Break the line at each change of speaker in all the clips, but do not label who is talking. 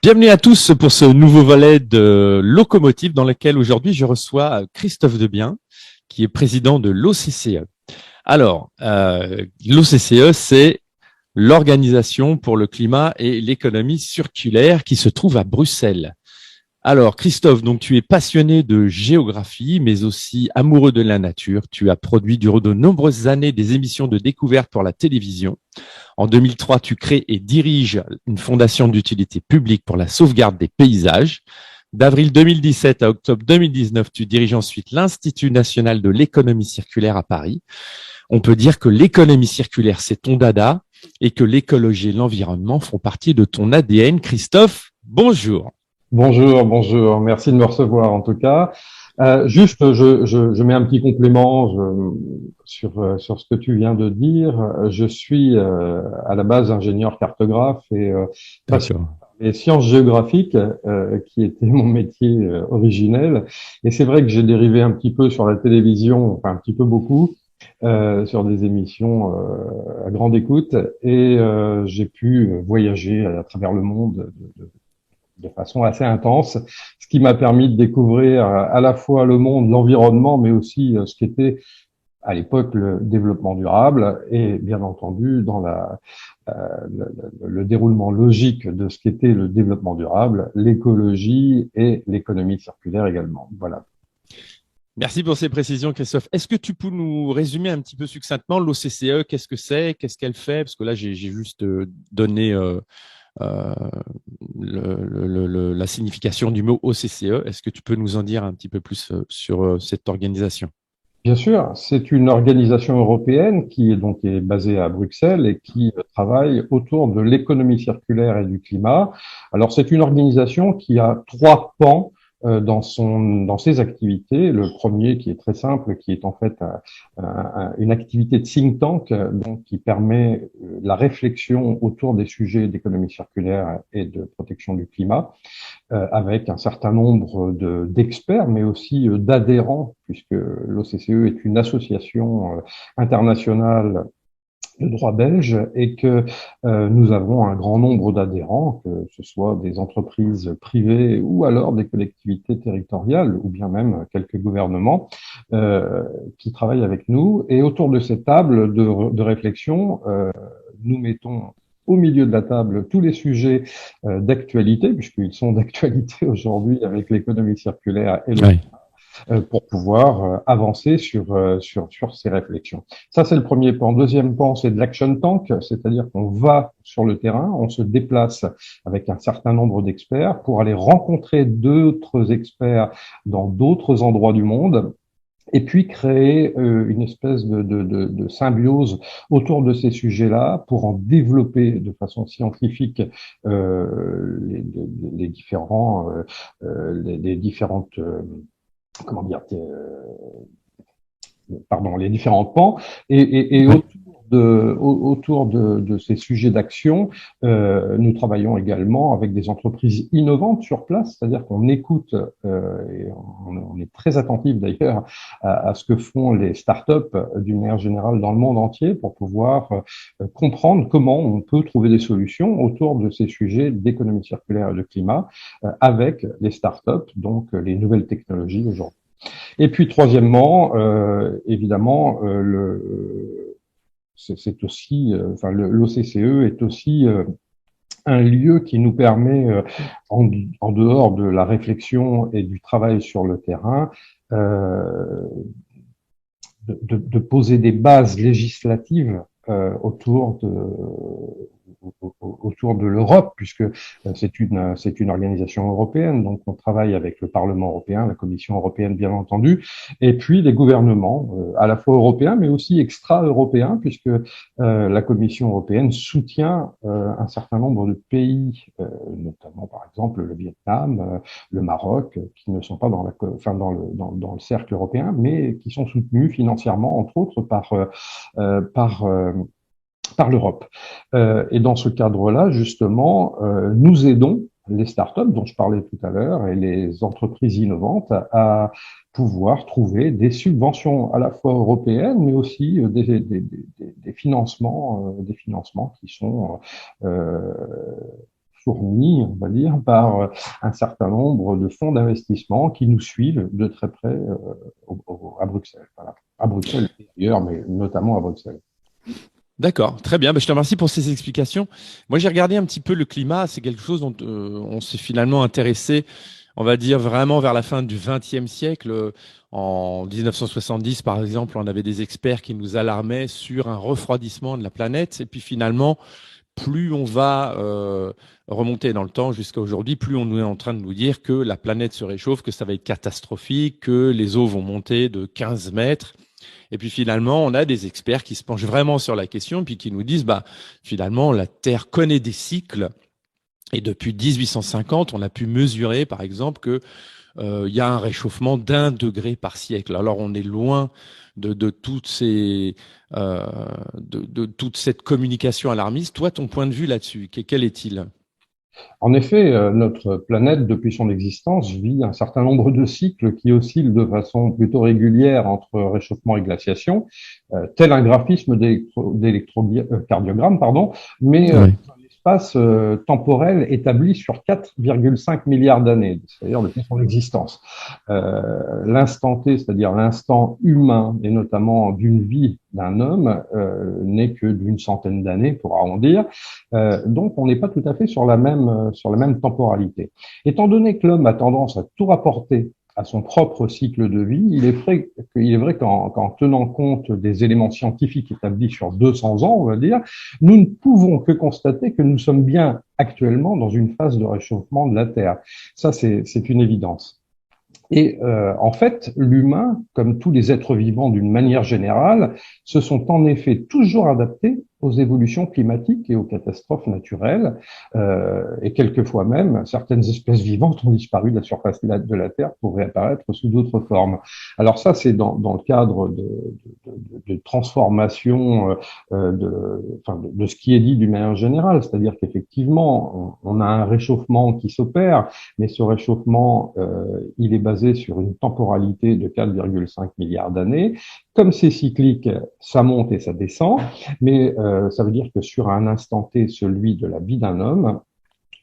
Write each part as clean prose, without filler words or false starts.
Bienvenue à tous pour ce nouveau volet de Locomotive dans lequel aujourd'hui je reçois Christophe Debien, qui est président de l'OCCE. Alors, l'OCCE, c'est l'Organisation pour le climat et l'économie circulaire qui se trouve à Bruxelles. Alors, Christophe, donc tu es passionné de géographie, mais aussi amoureux de la nature. Tu as produit durant de nombreuses années des émissions de découverte pour la télévision. En 2003, tu crées et diriges une fondation d'utilité publique pour la sauvegarde des paysages. D'avril 2017 à octobre 2019, tu diriges ensuite l'Institut national de l'économie circulaire à Paris. On peut dire que l'économie circulaire, c'est ton dada et que l'écologie et l'environnement font partie de ton ADN. Christophe, bonjour.
Bonjour, bonjour. Merci de me recevoir en tout cas. Juste, je mets un petit complément sur ce que tu viens de dire. Je suis à la base ingénieur cartographe et passionné
D'accord.
par les sciences géographiques, qui était mon métier originel. Et c'est vrai que j'ai dérivé un petit peu sur la télévision, enfin un petit peu beaucoup, sur des émissions à grande écoute. Et j'ai pu voyager à travers le monde de façon assez intense, ce qui m'a permis de découvrir à la fois le monde, l'environnement, mais aussi ce qu'était à l'époque le développement durable et bien entendu dans euh, le déroulement logique de ce qu'était le développement durable, l'écologie et l'économie circulaire également. Voilà.
Merci pour ces précisions, Christophe. Est-ce que tu peux nous résumer un petit peu succinctement l'OCCE? Qu'est-ce que c'est? Qu'est-ce qu'elle fait? Parce que là, j'ai juste donné euh, la signification du mot OCCE. Est-ce que tu peux nous en dire un petit peu plus sur cette organisation?
Bien sûr, c'est une organisation européenne qui est basée à Bruxelles et qui travaille autour de l'économie circulaire et du climat. Alors, c'est une organisation qui a trois pans dans ses activités. Le premier, qui est très simple, qui est en fait une activité de think tank, donc qui permet la réflexion autour des sujets d'économie circulaire et de protection du climat, avec un certain nombre d'experts, mais aussi d'adhérents, puisque l'OCCE est une association internationale de droit belge et que nous avons un grand nombre d'adhérents, que ce soit des entreprises privées ou alors des collectivités territoriales ou bien même quelques gouvernements qui travaillent avec nous. Et autour de cette table de réflexion, nous mettons au milieu de la table tous les sujets d'actualité, puisqu'ils sont d'actualité aujourd'hui avec l'économie circulaire et
Oui.
pour pouvoir avancer sur ces réflexions. Ça, c'est le premier pan. Deuxième pan, c'est de l'action tank, c'est-à-dire qu'on va sur le terrain, on se déplace avec un certain nombre d'experts pour aller rencontrer d'autres experts dans d'autres endroits du monde et puis créer une espèce de symbiose autour de ces sujets-là pour en développer de façon scientifique les différentes comment dire, pardon, les différents pans et
Oui.
autour de ces sujets d'action, nous travaillons également avec des entreprises innovantes sur place, c'est-à-dire qu'on écoute et on est très attentif d'ailleurs à ce que font les startups d'une manière générale dans le monde entier pour pouvoir comprendre comment on peut trouver des solutions autour de ces sujets d'économie circulaire et de climat avec les startups, donc les nouvelles technologies aujourd'hui. Et puis troisièmement, évidemment, c'est aussi, enfin l'OCCE est aussi un lieu qui nous permet, en dehors de la réflexion et du travail sur le terrain, euh, de poser des bases législatives autour de l'Europe, puisque c'est une organisation européenne, donc on travaille avec le Parlement européen, la Commission européenne bien entendu, et puis les gouvernements, à la fois européens mais aussi extra-européens, puisque la Commission européenne soutient un certain nombre de pays, notamment par exemple le Vietnam, le Maroc, qui ne sont pas dans le cercle européen, mais qui sont soutenus financièrement, entre autres, par l'Europe. Et dans ce cadre-là, justement, nous aidons les startups dont je parlais tout à l'heure et les entreprises innovantes à pouvoir trouver des subventions à la fois européennes, mais aussi des financements qui sont fournie, on va dire, par un certain nombre de fonds d'investissement qui nous suivent de très près à Bruxelles. Voilà. À Bruxelles et ailleurs, mais notamment à Bruxelles.
D'accord, très bien. Ben, je te remercie pour ces explications. Moi, j'ai regardé un petit peu le climat. C'est quelque chose dont on s'est finalement intéressé, on va dire, vraiment vers la fin du XXe siècle. En 1970, par exemple, on avait des experts qui nous alarmaient sur un refroidissement de la planète. Et puis finalement, plus on va remonter dans le temps jusqu'à aujourd'hui, plus on est en train de nous dire que la planète se réchauffe, que ça va être catastrophique, que les eaux vont monter de 15 mètres. Et puis finalement, on a des experts qui se penchent vraiment sur la question, puis qui nous disent, bah, finalement, la Terre connaît des cycles. Et depuis 1850, on a pu mesurer, par exemple, que il y a un réchauffement d'1 degré par siècle. Alors on est loin de toutes ces de toute cette communication alarmiste. Toi, ton point de vue là-dessus, quel est-il?
En effet, notre planète, depuis son existence, vit un certain nombre de cycles qui oscillent de façon plutôt régulière entre réchauffement et glaciation, tel un graphisme d'électrocardiogramme, pardon, mais
Ouais.
dans un espace temporel établi sur 4,5 milliards d'années, c'est-à-dire depuis son existence. L'instant T, c'est-à-dire l'instant humain, et notamment d'une vie d'un homme, n'est que d'une centaine d'années, pour arrondir. Donc, on n'est pas tout à fait sur la même temporalité. Étant donné que l'homme a tendance à tout rapporter à son propre cycle de vie, il est vrai qu'en tenant compte des éléments scientifiques établis sur 200 ans, on va dire, nous ne pouvons que constater que nous sommes bien actuellement dans une phase de réchauffement de la Terre. Ça, c'est une évidence. Et en fait, l'humain, comme tous les êtres vivants d'une manière générale, se sont en effet toujours adaptés aux évolutions climatiques et aux catastrophes naturelles. Et quelquefois même, certaines espèces vivantes ont disparu de la surface de la Terre pour réapparaître sous d'autres formes. Alors ça, c'est dans le cadre de transformation de ce qui est dit d'une manière générale. C'est-à-dire qu'effectivement, on a un réchauffement qui s'opère, mais ce réchauffement, il est basé sur une temporalité de 4,5 milliards d'années. Comme c'est cyclique, ça monte et ça descend, mais ça veut dire que sur un instant T, celui de la vie d'un homme,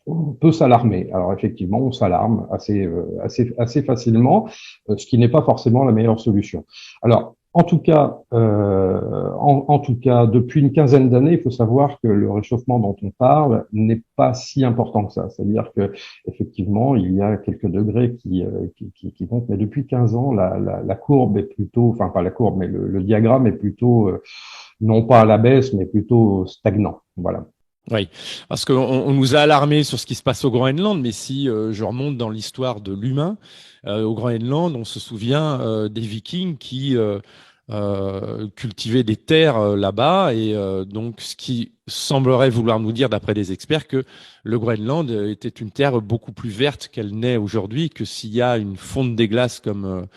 on peut s'alarmer. Alors effectivement, on s'alarme assez facilement, ce qui n'est pas forcément la meilleure solution. Alors en tout cas, depuis une quinzaine d'années, il faut savoir que le réchauffement dont on parle n'est pas si important que ça. C'est-à-dire que effectivement, il y a quelques degrés qui montent, mais depuis 15 ans, la courbe est plutôt, enfin pas la courbe, mais le diagramme est plutôt non pas à la baisse, mais plutôt stagnant. Voilà.
Oui, parce qu'on nous a alarmés sur ce qui se passe au Groenland, mais si je remonte dans l'histoire de l'humain, au Groenland, on se souvient des Vikings qui cultivaient des terres là-bas, et donc ce qui semblerait vouloir nous dire, d'après des experts, que le Groenland était une terre beaucoup plus verte qu'elle n'est aujourd'hui, que s'il y a une fonte des glaces comme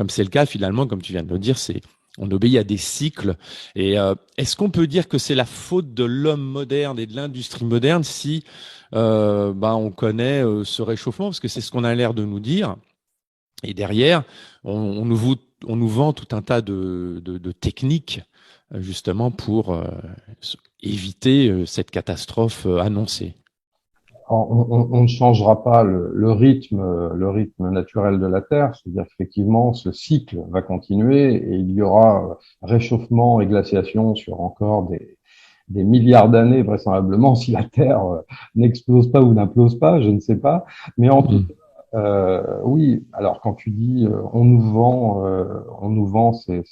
c'est le cas finalement, comme tu viens de le dire, c'est on obéit à des cycles. Et est-ce qu'on peut dire que c'est la faute de l'homme moderne et de l'industrie moderne si on connaît ce réchauffement? Parce que c'est ce qu'on a l'air de nous dire. Et derrière, on nous vend tout un tas de techniques justement pour éviter cette catastrophe annoncée.
On ne changera pas le rythme naturel de la Terre, c'est-à-dire qu'effectivement, ce cycle va continuer et il y aura réchauffement et glaciation sur encore des milliards d'années, vraisemblablement, si la Terre n'explose pas ou n'implose pas, je ne sais pas. Mais en tout
Mm.
cas, oui, alors quand tu dis on nous vend ces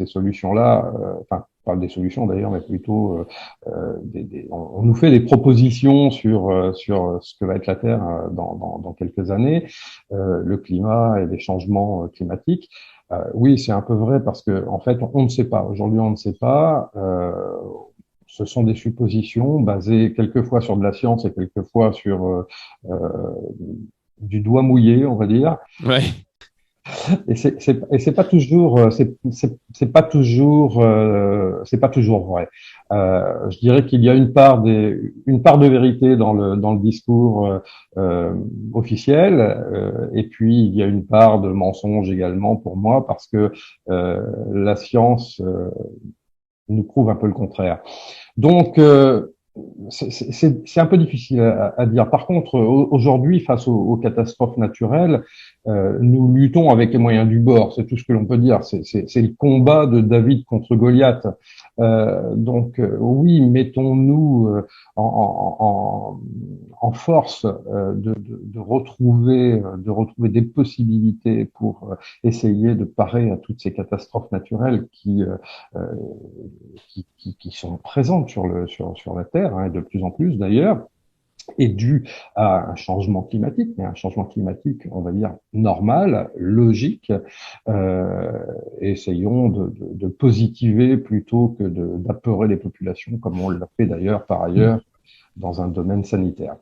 solutions-là, enfin pas des solutions d'ailleurs, mais plutôt on nous fait des propositions sur ce que va être la Terre dans quelques années, le climat et les changements climatiques. Oui, c'est un peu vrai parce que en fait, on ne sait pas. Aujourd'hui, on ne sait pas. Ce sont des suppositions basées quelquefois sur de la science et quelquefois sur du doigt mouillé, on va dire.
Ouais.
Et c'est pas toujours c'est pas toujours vrai. Je dirais qu'il y a une part de vérité dans le discours officiel, et puis il y a une part de mensonge également pour moi parce que la science nous prouve un peu le contraire. Donc c'est un peu difficile à dire. Par contre, aujourd'hui, face aux catastrophes naturelles, nous luttons avec les moyens du bord. C'est tout ce que l'on peut dire. C'est le combat de David contre Goliath. Donc, oui, mettons-nous en force de retrouver des possibilités pour essayer de parer à toutes ces catastrophes naturelles euh, qui sont présentes sur la Terre, hein, et de plus en plus d'ailleurs, est due à un changement climatique, mais un changement climatique, on va dire, normal, logique. Euh, Essayons de positiver plutôt que d'apeurer les populations, comme on l'a fait d'ailleurs par ailleurs dans un domaine sanitaire.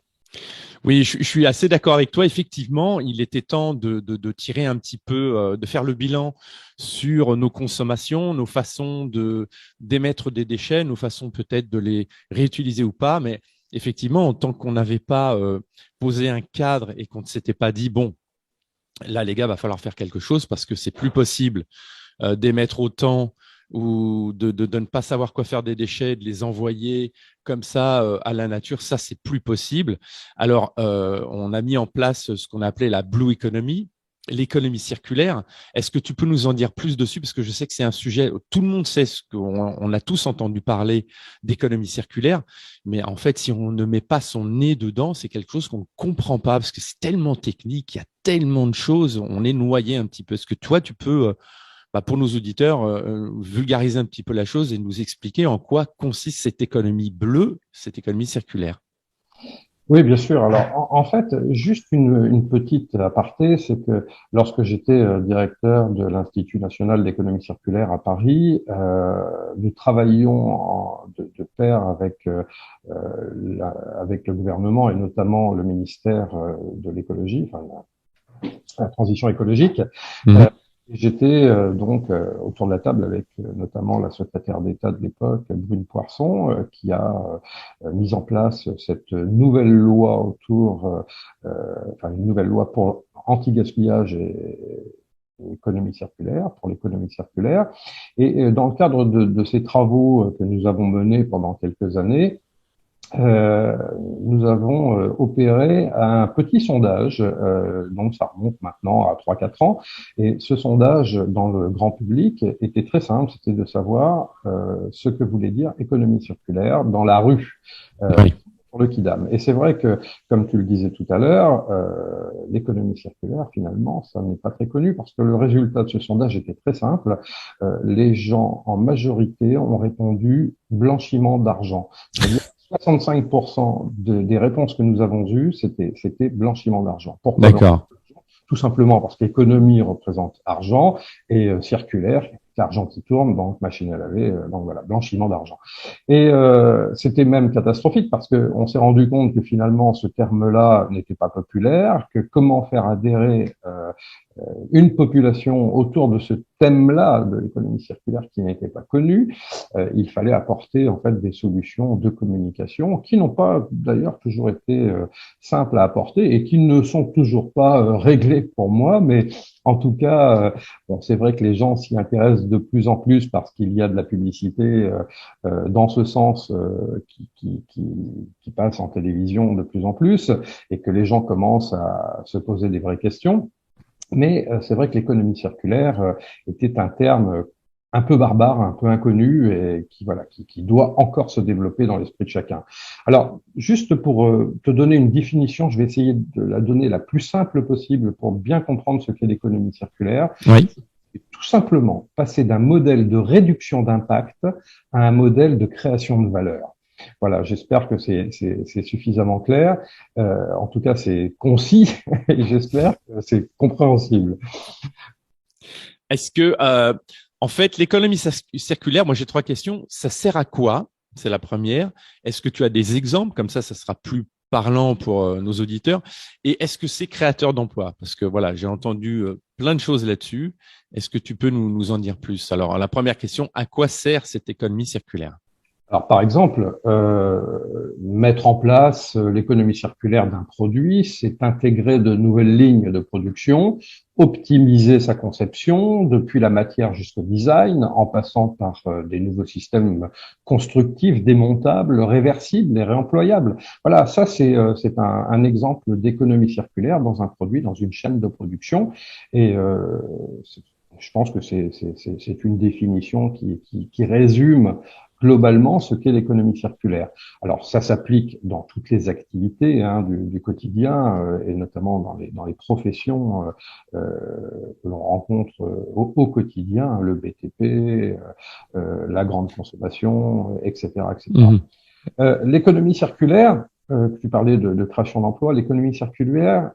Oui, je suis assez d'accord avec toi. Effectivement, il était temps de tirer un petit peu, de faire le bilan sur nos consommations, nos façons d'émettre des déchets, nos façons peut-être de les réutiliser ou pas. Mais effectivement, tant qu'on n'avait pas posé un cadre et qu'on ne s'était pas dit, bon, là, les gars, va falloir faire quelque chose parce que c'est plus possible d'émettre autant ou de ne pas savoir quoi faire des déchets, de les envoyer comme ça à la nature, ça, c'est plus possible. Alors, on a mis en place ce qu'on a appelé la Blue Economy, l'économie circulaire. Est-ce que tu peux nous en dire plus dessus? Parce que je sais que c'est un sujet, tout le monde sait ce qu'on a tous entendu parler d'économie circulaire, mais en fait, si on ne met pas son nez dedans, c'est quelque chose qu'on ne comprend pas parce que c'est tellement technique, il y a tellement de choses, on est noyé un petit peu. Est-ce que toi, tu peux pour nos auditeurs, vulgariser un petit peu la chose et nous expliquer en quoi consiste cette économie bleue, cette économie circulaire.
Oui, bien sûr. Alors, en fait, juste une petite aparté, c'est que lorsque j'étais directeur de l'Institut national d'économie circulaire à Paris, nous travaillions de pair euh, avec le gouvernement et notamment le ministère de l'écologie, enfin la transition écologique.
Mmh.
J'étais donc autour de la table avec notamment la secrétaire d'État de l'époque, Brune Poirson, qui a mis en place cette nouvelle loi enfin une nouvelle loi pour anti-gaspillage et économie circulaire, pour l'économie circulaire. Et dans le cadre de ces travaux que nous avons menés pendant quelques années, euh, nous avons opéré un petit sondage, donc ça remonte maintenant à 3-4 ans, et ce sondage dans le grand public était très simple, c'était de savoir ce que voulait dire économie circulaire dans la rue.
Oui.
Pour le Kidam. Et c'est vrai que, comme tu le disais tout à l'heure, l'économie circulaire, finalement, ça n'est pas très connu parce que le résultat de ce sondage était très simple. Les gens, en majorité, ont répondu blanchiment d'argent. C'est-à-dire 65% des réponses que nous avons eues, c'était blanchiment d'argent. Pourquoi blanchiment
D'accord.
d'argent? Tout simplement parce qu'économie représente argent et circulaire, l'argent qui tourne, donc machine à laver, donc voilà, blanchiment d'argent. Et c'était même catastrophique parce que on s'est rendu compte que finalement ce terme-là n'était pas populaire, que comment faire adhérer une population autour de ce thème-là de l'économie circulaire qui n'était pas connu, il fallait apporter en fait des solutions de communication qui n'ont pas d'ailleurs toujours été simples à apporter et qui ne sont toujours pas réglées pour moi, mais en tout cas, bon, c'est vrai que les gens s'y intéressent de plus en plus parce qu'il y a de la publicité dans ce sens qui passe en télévision de plus en plus et que les gens commencent à se poser des vraies questions. Mais c'est vrai que l'économie circulaire était un terme un peu barbare, un peu inconnu et qui doit encore se développer dans l'esprit de chacun. Alors, juste pour te donner une définition, je vais essayer de la donner la plus simple possible pour bien comprendre ce qu'est l'économie circulaire.
Oui.
C'est tout simplement passer d'un modèle de réduction d'impact à un modèle de création de valeur. Voilà, j'espère que c'est suffisamment clair. En tout cas, c'est concis et j'espère que c'est compréhensible.
Est-ce que, en fait, l'économie circulaire, moi j'ai trois questions. Ça sert à quoi? C'est la première. Est-ce que tu as des exemples? Comme ça sera plus parlant pour nos auditeurs. Et est-ce que c'est créateur d'emplois? Parce que voilà, j'ai entendu plein de choses là-dessus. Est-ce que tu peux nous en dire plus? Alors, la première question, à quoi sert cette économie circulaire?
Alors, par exemple, mettre en place l'économie circulaire d'un produit, c'est intégrer de nouvelles lignes de production, optimiser sa conception, depuis la matière jusqu'au design, en passant par des nouveaux systèmes constructifs, démontables, réversibles et réemployables. Voilà, ça c'est un exemple d'économie circulaire dans un produit, dans une chaîne de production. Et je pense que c'est une définition qui résume globalement ce qu'est l'économie circulaire. Alors ça s'applique dans toutes les activités du quotidien et notamment dans les professions que l'on rencontre au quotidien, hein, le BTP, la grande consommation, etc., etc.
Mhm.
L'économie circulaire, tu parlais de création d'emplois, l'économie circulaire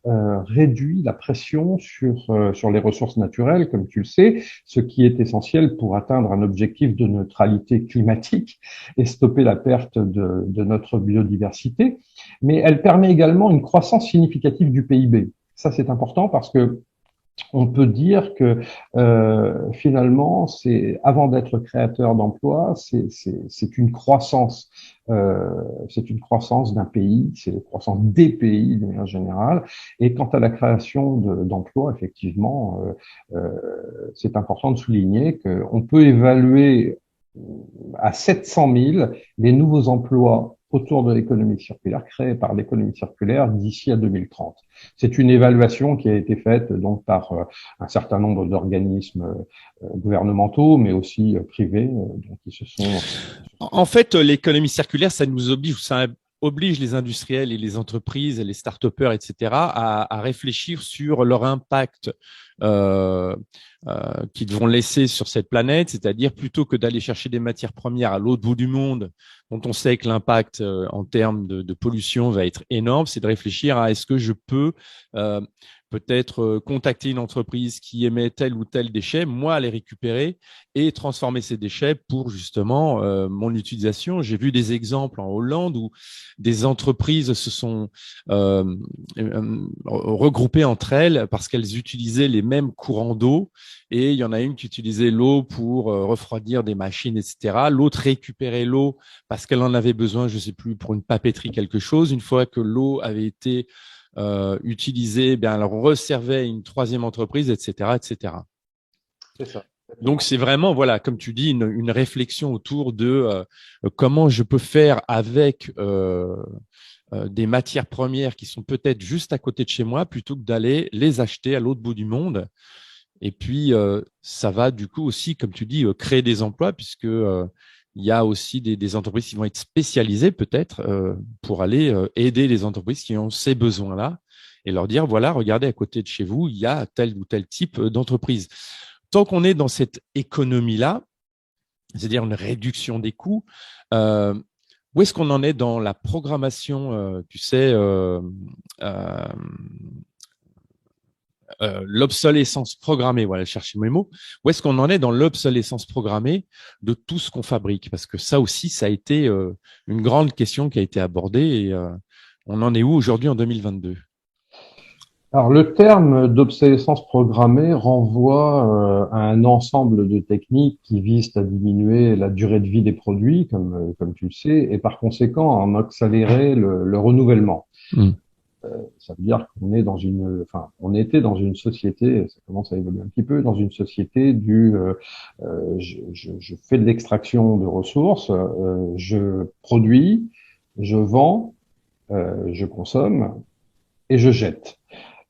réduit la pression sur les ressources naturelles, comme tu le sais, ce qui est essentiel pour atteindre un objectif de neutralité climatique et stopper la perte de notre biodiversité. Mais elle permet également une croissance significative du PIB. Ça, c'est important parce que on peut dire que finalement, c'est avant d'être créateur d'emplois, c'est une croissance, c'est une croissance d'un pays, c'est la croissance des pays de manière générale. Et quant à la création d'emplois, effectivement, c'est important de souligner qu'on peut évaluer à 700 000 les nouveaux emplois autour de l'économie circulaire, créés par l'économie circulaire d'ici à 2030. C'est une évaluation qui a été faite donc par un certain nombre d'organismes gouvernementaux, mais aussi privés, donc qui se sont.
En fait, l'économie circulaire, ça nous oblige, ça oblige les industriels et les entreprises, les start-upers, etc., à réfléchir sur leur impact qu'ils vont laisser sur cette planète, c'est-à-dire plutôt que d'aller chercher des matières premières à l'autre bout du monde, dont on sait que l'impact en termes de pollution va être énorme, c'est de réfléchir à est-ce que je peux peut-être contacter une entreprise qui émet tel ou tel déchet, moi les récupérer et transformer ces déchets pour justement mon utilisation. J'ai vu des exemples en Hollande où des entreprises se sont regroupées entre elles parce qu'elles utilisaient les mêmes courants d'eau et il y en a une qui utilisait l'eau pour refroidir des machines, etc. L'autre récupérait l'eau parce qu'elle en avait besoin, je ne sais plus, pour une papeterie, quelque chose. Une fois que l'eau avait été utilisée, bien, elle resservait une troisième entreprise, etc., etc.
C'est ça.
Donc, c'est vraiment, voilà, comme tu dis, une réflexion autour de comment je peux faire avec des matières premières qui sont peut-être juste à côté de chez moi plutôt que d'aller les acheter à l'autre bout du monde. Et puis, ça va du coup aussi, comme tu dis, créer des emplois puisque il y a aussi des entreprises qui vont être spécialisées peut-être pour aller aider les entreprises qui ont ces besoins-là et leur dire, voilà, regardez à côté de chez vous, il y a tel ou tel type d'entreprise. Tant qu'on est dans cette économie-là, c'est-à-dire une réduction des coûts, où est-ce qu'on en est dans la programmation, tu sais, l'obsolescence programmée, voilà, chercher mes mots. Où est-ce qu'on en est dans l'obsolescence programmée de tout ce qu'on fabrique? Parce que ça aussi, ça a été une grande question qui a été abordée et on en est où aujourd'hui en 2022?
Alors, le terme d'obsolescence programmée renvoie à un ensemble de techniques qui visent à diminuer la durée de vie des produits, comme tu le sais, et par conséquent à en accélérer le renouvellement.
Mm.
Ça veut dire qu'on est on était dans une société, ça commence à évoluer un petit peu, dans une société je fais de l'extraction de ressources, je produis, je vends, je consomme et je jette.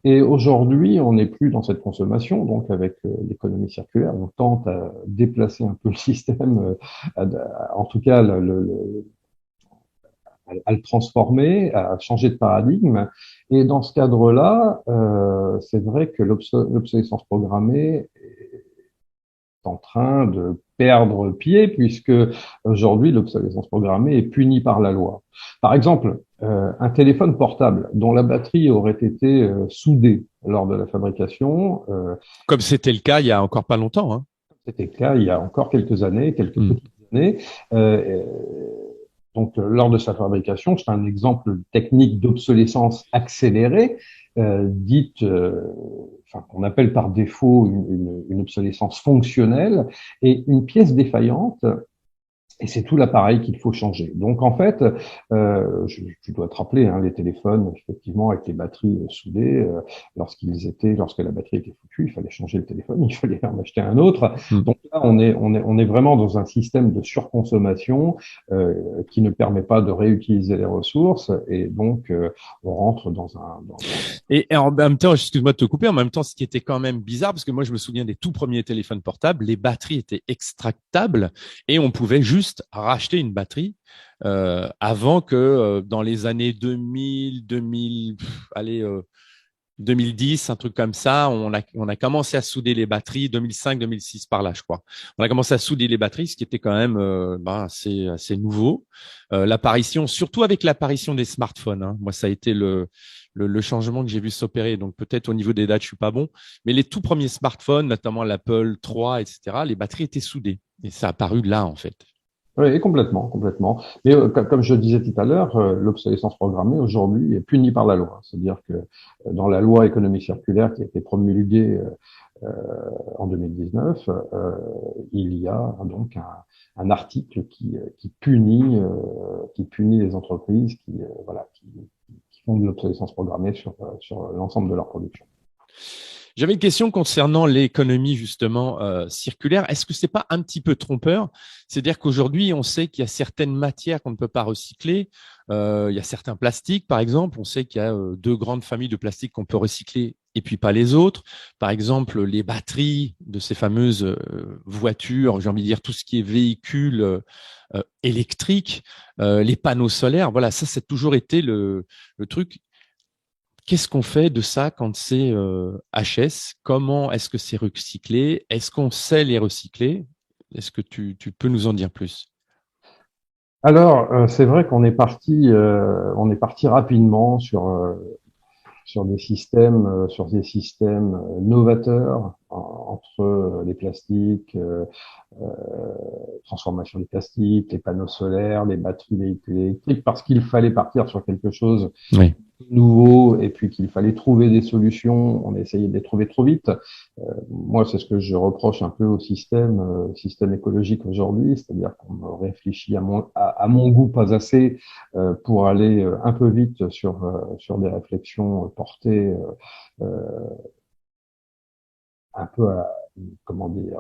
Et aujourd'hui, on n'est plus dans cette consommation, donc avec l'économie circulaire, on tente à déplacer un peu le système, en tout cas à le transformer, à changer de paradigme. Et dans ce cadre-là, c'est vrai que l'obsolescence programmée est en train de perdre pied puisque aujourd'hui l'obsolescence programmée est punie par la loi. Par exemple, un téléphone portable dont la batterie aurait été soudée lors de la fabrication,
Comme c'était le cas il y a encore pas longtemps, hein.
c'était le cas il y a encore quelques années, quelques
Mm.
petites années. Euh, donc, lors de sa fabrication, c'est un exemple technique d'obsolescence accélérée, dite, qu'on appelle par défaut une obsolescence fonctionnelle. Et une pièce défaillante Et c'est tout l'appareil qu'il faut changer. Donc en fait, tu dois te rappeler, hein, les téléphones, effectivement, avec les batteries soudées, lorsque la batterie était foutue, il fallait changer le téléphone, il fallait en acheter un autre.
Mm.
Donc là, on est vraiment dans un système de surconsommation qui ne permet pas de réutiliser les ressources, et donc on rentre
Et en même temps, excuse-moi de te couper, en même temps, ce qui était quand même bizarre, parce que moi, je me souviens des tout premiers téléphones portables, les batteries étaient extractables et on pouvait juste racheter une batterie avant que dans les années 2000, 2000, allez, 2010, un truc comme ça, on a commencé à souder les batteries, 2005, 2006 par là, je crois. On a commencé à souder les batteries, ce qui était quand même assez nouveau. L'apparition, surtout avec l'apparition des smartphones, hein. Moi, ça a été le changement que j'ai vu s'opérer. Donc peut-être au niveau des dates, je suis pas bon, mais les tout premiers smartphones, notamment l'Apple 3, etc., les batteries étaient soudées. Et ça a apparu là, en fait.
Oui, complètement, complètement. Mais comme je disais tout à l'heure, l'obsolescence programmée aujourd'hui est punie par la loi. C'est-à-dire que dans la loi économie circulaire qui a été promulguée en 2019, il y a donc un article qui punit les entreprises qui font de l'obsolescence programmée sur l'ensemble de leur production.
J'avais une question concernant l'économie justement circulaire. Est-ce que c'est pas un petit peu trompeur? C'est-à-dire qu'aujourd'hui, on sait qu'il y a certaines matières qu'on ne peut pas recycler. Il y a certains plastiques, par exemple. On sait qu'il y a deux grandes familles de plastiques qu'on peut recycler et puis pas les autres. Par exemple, les batteries de ces fameuses voitures, j'ai envie de dire tout ce qui est véhicule électrique, les panneaux solaires. Voilà, ça, c'est toujours été le truc. Qu'est-ce qu'on fait de ça quand c'est HS? Comment est-ce que c'est recyclé? Est-ce qu'on sait les recycler? Est-ce que tu peux nous en dire plus?
Alors, c'est vrai on est parti rapidement sur des systèmes novateurs entre les plastiques, euh, transformation des plastiques, les panneaux solaires, les batteries véhicules électriques, parce qu'il fallait partir sur quelque chose
Oui,
nouveau et puis qu'il fallait trouver des solutions. On a essayé de les trouver trop vite. Moi, c'est ce que je reproche un peu au système écologique aujourd'hui, c'est-à-dire qu'on réfléchit à mon goût pas assez pour aller un peu vite sur des réflexions portées un peu comment dire,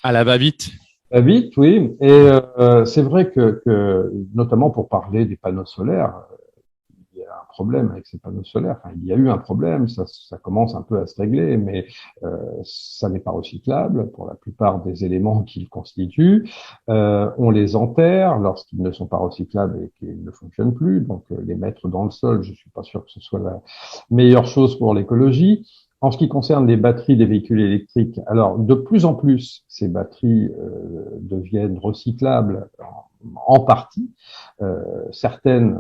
à la va-vite.
vite, oui. Et c'est vrai que notamment pour parler des panneaux solaires, il y a un problème avec ces panneaux solaires. Enfin, il y a eu un problème, ça commence un peu à se régler, mais ça n'est pas recyclable pour la plupart des éléments qu'ils constituent. On les enterre lorsqu'ils ne sont pas recyclables et qu'ils ne fonctionnent plus. Donc, les mettre dans le sol, je suis pas sûr que ce soit la meilleure chose pour l'écologie. En ce qui concerne les batteries des véhicules électriques, alors de plus en plus, ces batteries deviennent recyclables en partie. Certaines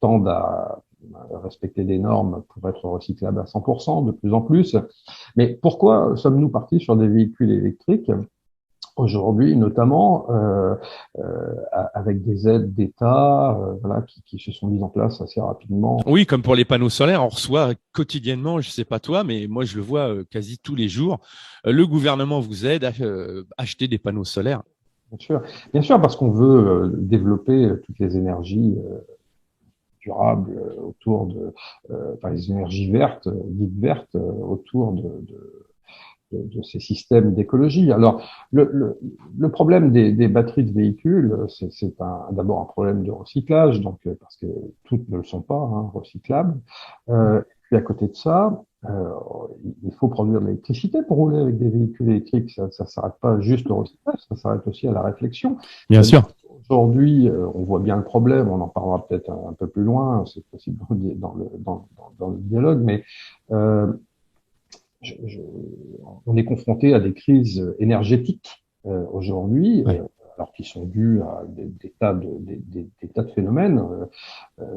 tendent à respecter des normes pour être recyclables à 100%, de plus en plus. Mais pourquoi sommes-nous partis sur des véhicules électriques aujourd'hui, notamment avec des aides d'État, voilà, qui se sont mises en place assez rapidement?
Oui, comme pour les panneaux solaires, on reçoit quotidiennement, je sais pas toi, mais moi je le vois quasi tous les jours. Le gouvernement vous aide à acheter des panneaux solaires.
Bien sûr, parce qu'on veut développer toutes les énergies durables enfin les énergies vertes, dites vertes, autour de ces systèmes d'écologie. Alors, le problème des batteries de véhicules, c'est d'abord un problème de recyclage, donc parce que toutes ne le sont pas hein, recyclables. Puis à côté de ça, il faut produire de l'électricité pour rouler avec des véhicules électriques. Ça s'arrête pas juste au recyclage, ça s'arrête aussi à la réflexion.
Bien sûr.
Aujourd'hui, on voit bien le problème. On en parlera peut-être un peu plus loin, c'est possible dans le dialogue, mais euh, je, je, on est confronté à des crises énergétiques aujourd'hui,
Ouais.
alors qui sont dues à des tas de phénomènes,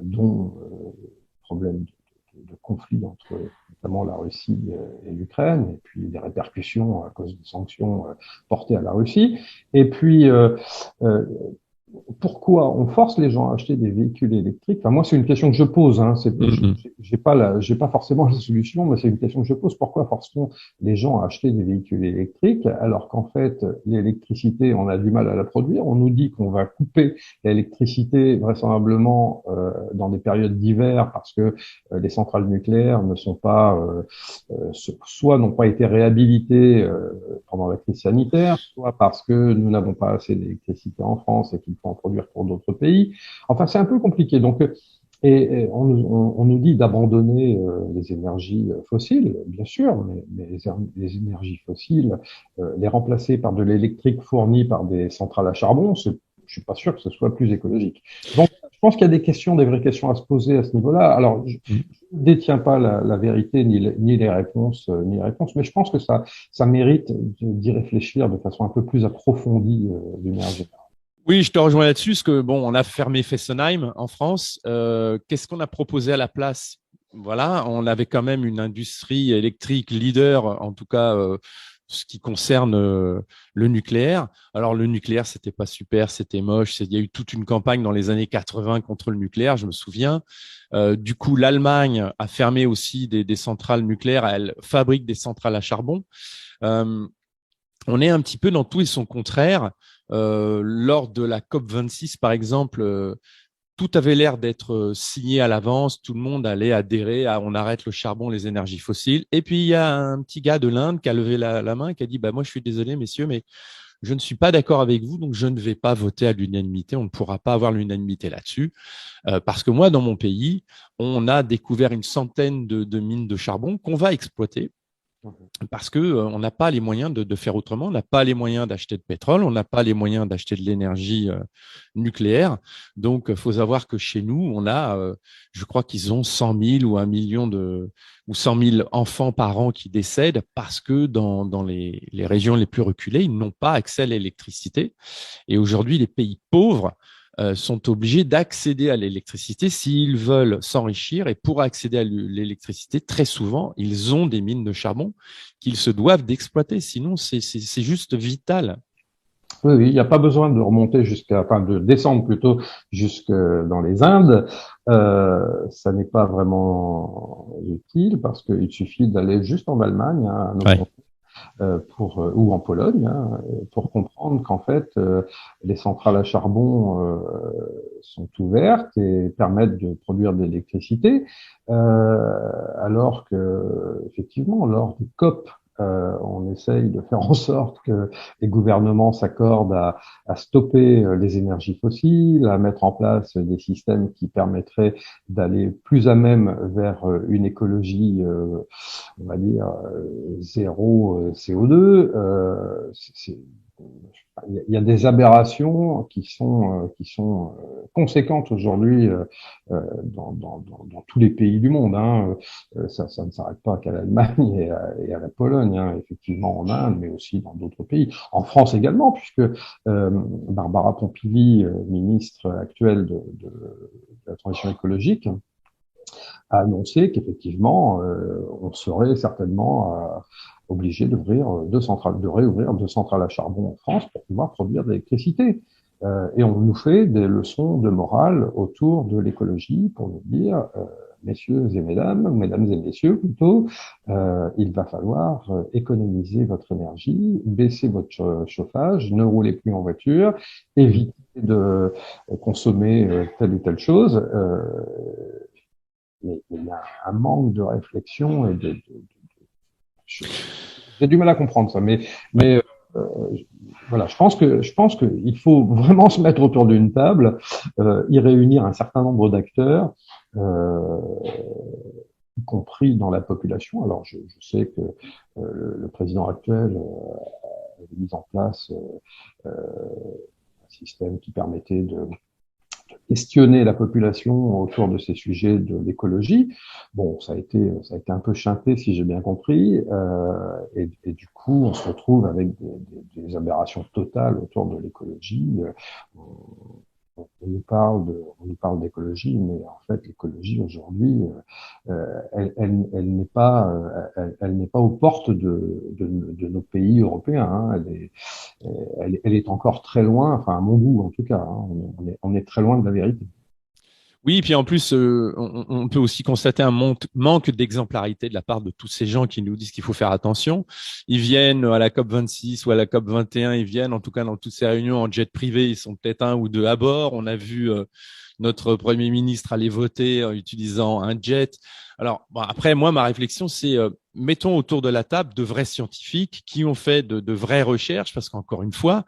dont problème de conflit entre notamment la Russie et l'Ukraine, et puis des répercussions à cause des sanctions portées à la Russie. Et puis, euh, pourquoi on force les gens à acheter des véhicules électriques? Enfin, moi, c'est une question que je pose. Hein.
Mhm.
J'ai pas forcément la solution, mais c'est une question que je pose. Pourquoi force-t-on les gens à acheter des véhicules électriques alors qu'en fait, l'électricité, on a du mal à la produire. On nous dit qu'on va couper l'électricité vraisemblablement dans des périodes d'hiver parce que les centrales nucléaires ne sont pas, soit n'ont pas été réhabilitées pendant la crise sanitaire, soit parce que nous n'avons pas assez d'électricité en France et qu'il faut en produire pour d'autres pays. Enfin, c'est un peu compliqué. Donc, on nous dit d'abandonner les énergies fossiles, bien sûr, mais les énergies fossiles, les remplacer par de l'électrique fournie par des centrales à charbon, je suis pas sûr que ce soit plus écologique. Donc, je pense qu'il y a des questions, des vraies questions à se poser à ce niveau-là. Alors, je ne détiens pas la vérité ni les réponses, mais je pense que ça mérite d'y réfléchir de façon un peu plus approfondie d'une manière générale.
Oui, je te rejoins là-dessus, parce que bon, on a fermé Fessenheim en France. Qu'est-ce qu'on a proposé à la place? Voilà, on avait quand même une industrie électrique leader, en tout cas, ce qui concerne le nucléaire. Alors, le nucléaire, c'était pas super, c'était moche. Il y a eu toute une campagne dans les années 80 contre le nucléaire, je me souviens. Du coup, l'Allemagne a fermé aussi des centrales nucléaires. Elle fabrique des centrales à charbon. Euh, on est un petit peu dans tout et son contraire. Lors de la COP26, par exemple, tout avait l'air d'être signé à l'avance. Tout le monde allait adhérer à on arrête le charbon, les énergies fossiles. Et puis, il y a un petit gars de l'Inde qui a levé la main et qui a dit, bah, moi, je suis désolé, messieurs, mais je ne suis pas d'accord avec vous, donc je ne vais pas voter à l'unanimité. On ne pourra pas avoir l'unanimité là-dessus. Parce que moi, dans mon pays, on a découvert une centaine de mines de charbon qu'on va exploiter parce que on n'a pas les moyens de faire autrement, on n'a pas les moyens d'acheter de pétrole, on n'a pas les moyens d'acheter de l'énergie nucléaire. Donc, il faut savoir que chez nous, on a, je crois qu'ils ont 100 000 ou 1 million ou 100 000 enfants par an qui décèdent parce que dans les régions les plus reculées, ils n'ont pas accès à l'électricité. Et aujourd'hui, les pays pauvres sont obligés d'accéder à l'électricité s'ils veulent s'enrichir. Et pour accéder à l'électricité, très souvent, ils ont des mines de charbon qu'ils se doivent d'exploiter. Sinon, c'est juste vital.
Oui, oui, il n'y a pas besoin de remonter enfin de descendre plutôt jusque dans les Indes. Ça n'est pas vraiment utile parce qu'il suffit d'aller juste en Allemagne, hein,
Ouais.
ou en Pologne, hein, pour comprendre qu'en fait les centrales à charbon sont ouvertes et permettent de produire de l'électricité, alors que effectivement lors des COP on essaye de faire en sorte que les gouvernements s'accordent à stopper les énergies fossiles, à mettre en place des systèmes qui permettraient d'aller plus à même vers une écologie on va dire, zéro CO2. Il y a des aberrations qui sont conséquentes aujourd'hui dans tous les pays du monde. Hein. Ça ne s'arrête pas qu'à l'Allemagne et à la Pologne, hein, effectivement en Inde, mais aussi dans d'autres pays. En France également, puisque Barbara Pompili, ministre actuelle de la transition écologique, a annoncé qu'effectivement, on serait certainement obligé de réouvrir deux centrales à charbon en France pour pouvoir produire de l'électricité. Et on nous fait des leçons de morale autour de l'écologie pour nous dire, messieurs et mesdames et messieurs plutôt, il va falloir économiser votre énergie, baisser votre chauffage, ne roulez plus en voiture, évitez de consommer telle ou telle chose. Mais il y a un manque de réflexion j'ai du mal à comprendre ça,
Ouais.
mais voilà, je pense qu'il faut vraiment se mettre autour d'une table, y réunir un certain nombre d'acteurs, euh, y compris dans la population. Alors, je sais que le président actuel a mis en place un système qui permettait de questionner la population autour de ces sujets de l'écologie. Bon, ça a été un peu chanté, si j'ai bien compris, et du coup, on se retrouve avec des aberrations totales autour de l'écologie. On on nous parle d'écologie, mais en fait, l'écologie aujourd'hui, elle n'est pas, elle n'est pas aux portes de nos pays européens. Hein. Elle est encore très loin, enfin à mon goût en tout cas. Hein. On est très loin de la vérité.
Oui, puis en plus, on peut aussi constater un manque d'exemplarité de la part de tous ces gens qui nous disent qu'il faut faire attention. Ils viennent à la COP 26 ou à la COP 21, ils viennent en tout cas dans toutes ces réunions en jet privé, ils sont peut-être un ou deux à bord. On a vu notre Premier ministre aller voter en utilisant un jet. Alors bon, après, moi, ma réflexion, c'est mettons autour de la table de vrais scientifiques qui ont fait de vraies recherches, parce qu'encore une fois,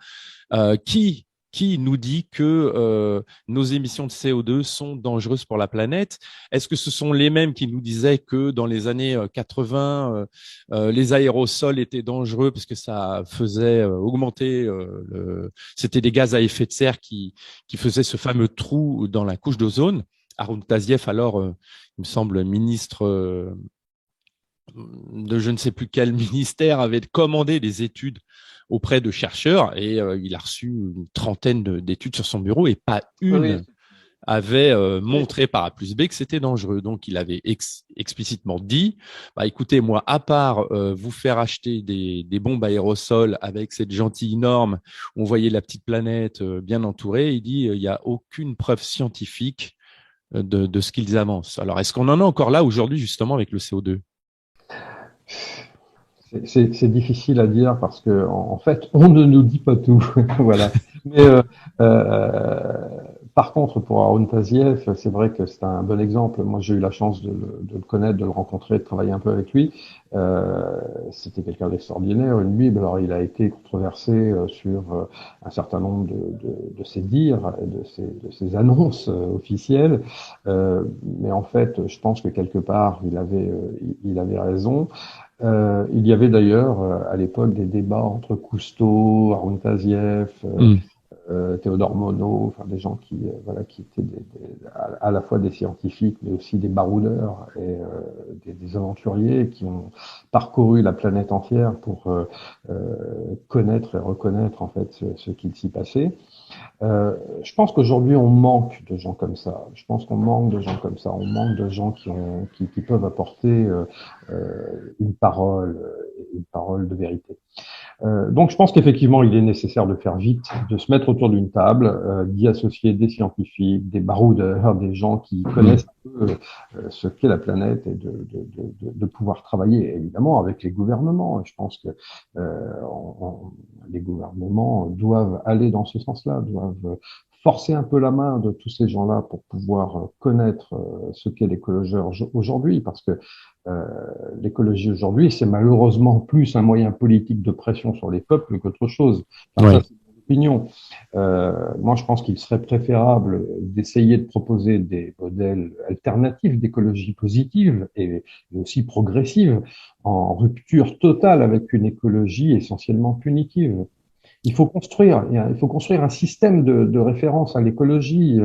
qui nous dit que nos émissions de CO2 sont dangereuses pour la planète? Est-ce que ce sont les mêmes qui nous disaient que dans les années 80, les aérosols étaient dangereux parce que ça faisait augmenter c'était des gaz à effet de serre qui faisaient ce fameux trou dans la couche d'ozone? Haroun Tazieff, alors, il me semble, ministre de je ne sais plus quel ministère, avait commandé des études auprès de chercheurs et il a reçu une trentaine d'études sur son bureau et pas
Oui,
une avait montré par A plus B que c'était dangereux. Donc, il avait explicitement dit, bah, écoutez, moi, à part vous faire acheter des bombes aérosols avec cette gentille norme, on voyait la petite planète bien entourée, il dit, il n'y a aucune preuve scientifique de ce qu'ils avancent. Alors, est-ce qu'on en a encore là aujourd'hui, justement, avec le CO2?
c'est difficile à dire parce que en fait, on ne nous dit pas tout. Voilà. Mais par contre, pour Aaron Tazieff, c'est vrai que c'est un bon exemple. Moi, j'ai eu la chance de le connaître, de le rencontrer, de travailler un peu avec lui. C'était quelqu'un d'extraordinaire, une bible. Alors, il a été controversé sur un certain nombre de ses dires, de ses annonces officielles. Mais en fait, je pense que quelque part, il avait raison. Il y avait d'ailleurs à l'époque des débats entre Cousteau, Arun Tazieff, Théodore Monod, enfin des gens qui voilà qui étaient à la fois des scientifiques mais aussi des baroudeurs et des aventuriers qui ont parcouru la planète entière pour connaître et reconnaître en fait ce qu'il s'y passait. Je pense qu'aujourd'hui, on manque de gens comme ça. Je pense qu'on manque de gens comme ça. On manque de gens qui peuvent apporter une parole de vérité. Donc, je pense qu'effectivement, il est nécessaire de faire vite, de se mettre autour d'une table, d'y associer des scientifiques, des baroudeurs, des gens qui connaissent un peu ce qu'est la planète et de pouvoir travailler, évidemment, avec les gouvernements. Je pense que les gouvernements doivent aller dans ce sens-là, doivent forcer un peu la main de tous ces gens-là pour pouvoir connaître ce qu'est l'écologie aujourd'hui, parce que euh, l'écologie aujourd'hui, c'est malheureusement plus un moyen politique de pression sur les peuples qu'autre chose. Enfin,
Ouais.
ça, c'est mon opinion. Moi, je pense qu'il serait préférable d'essayer de proposer des modèles alternatifs d'écologie positive et aussi progressive, en rupture totale avec une écologie essentiellement punitive. Il faut construire un système de référence à l'écologie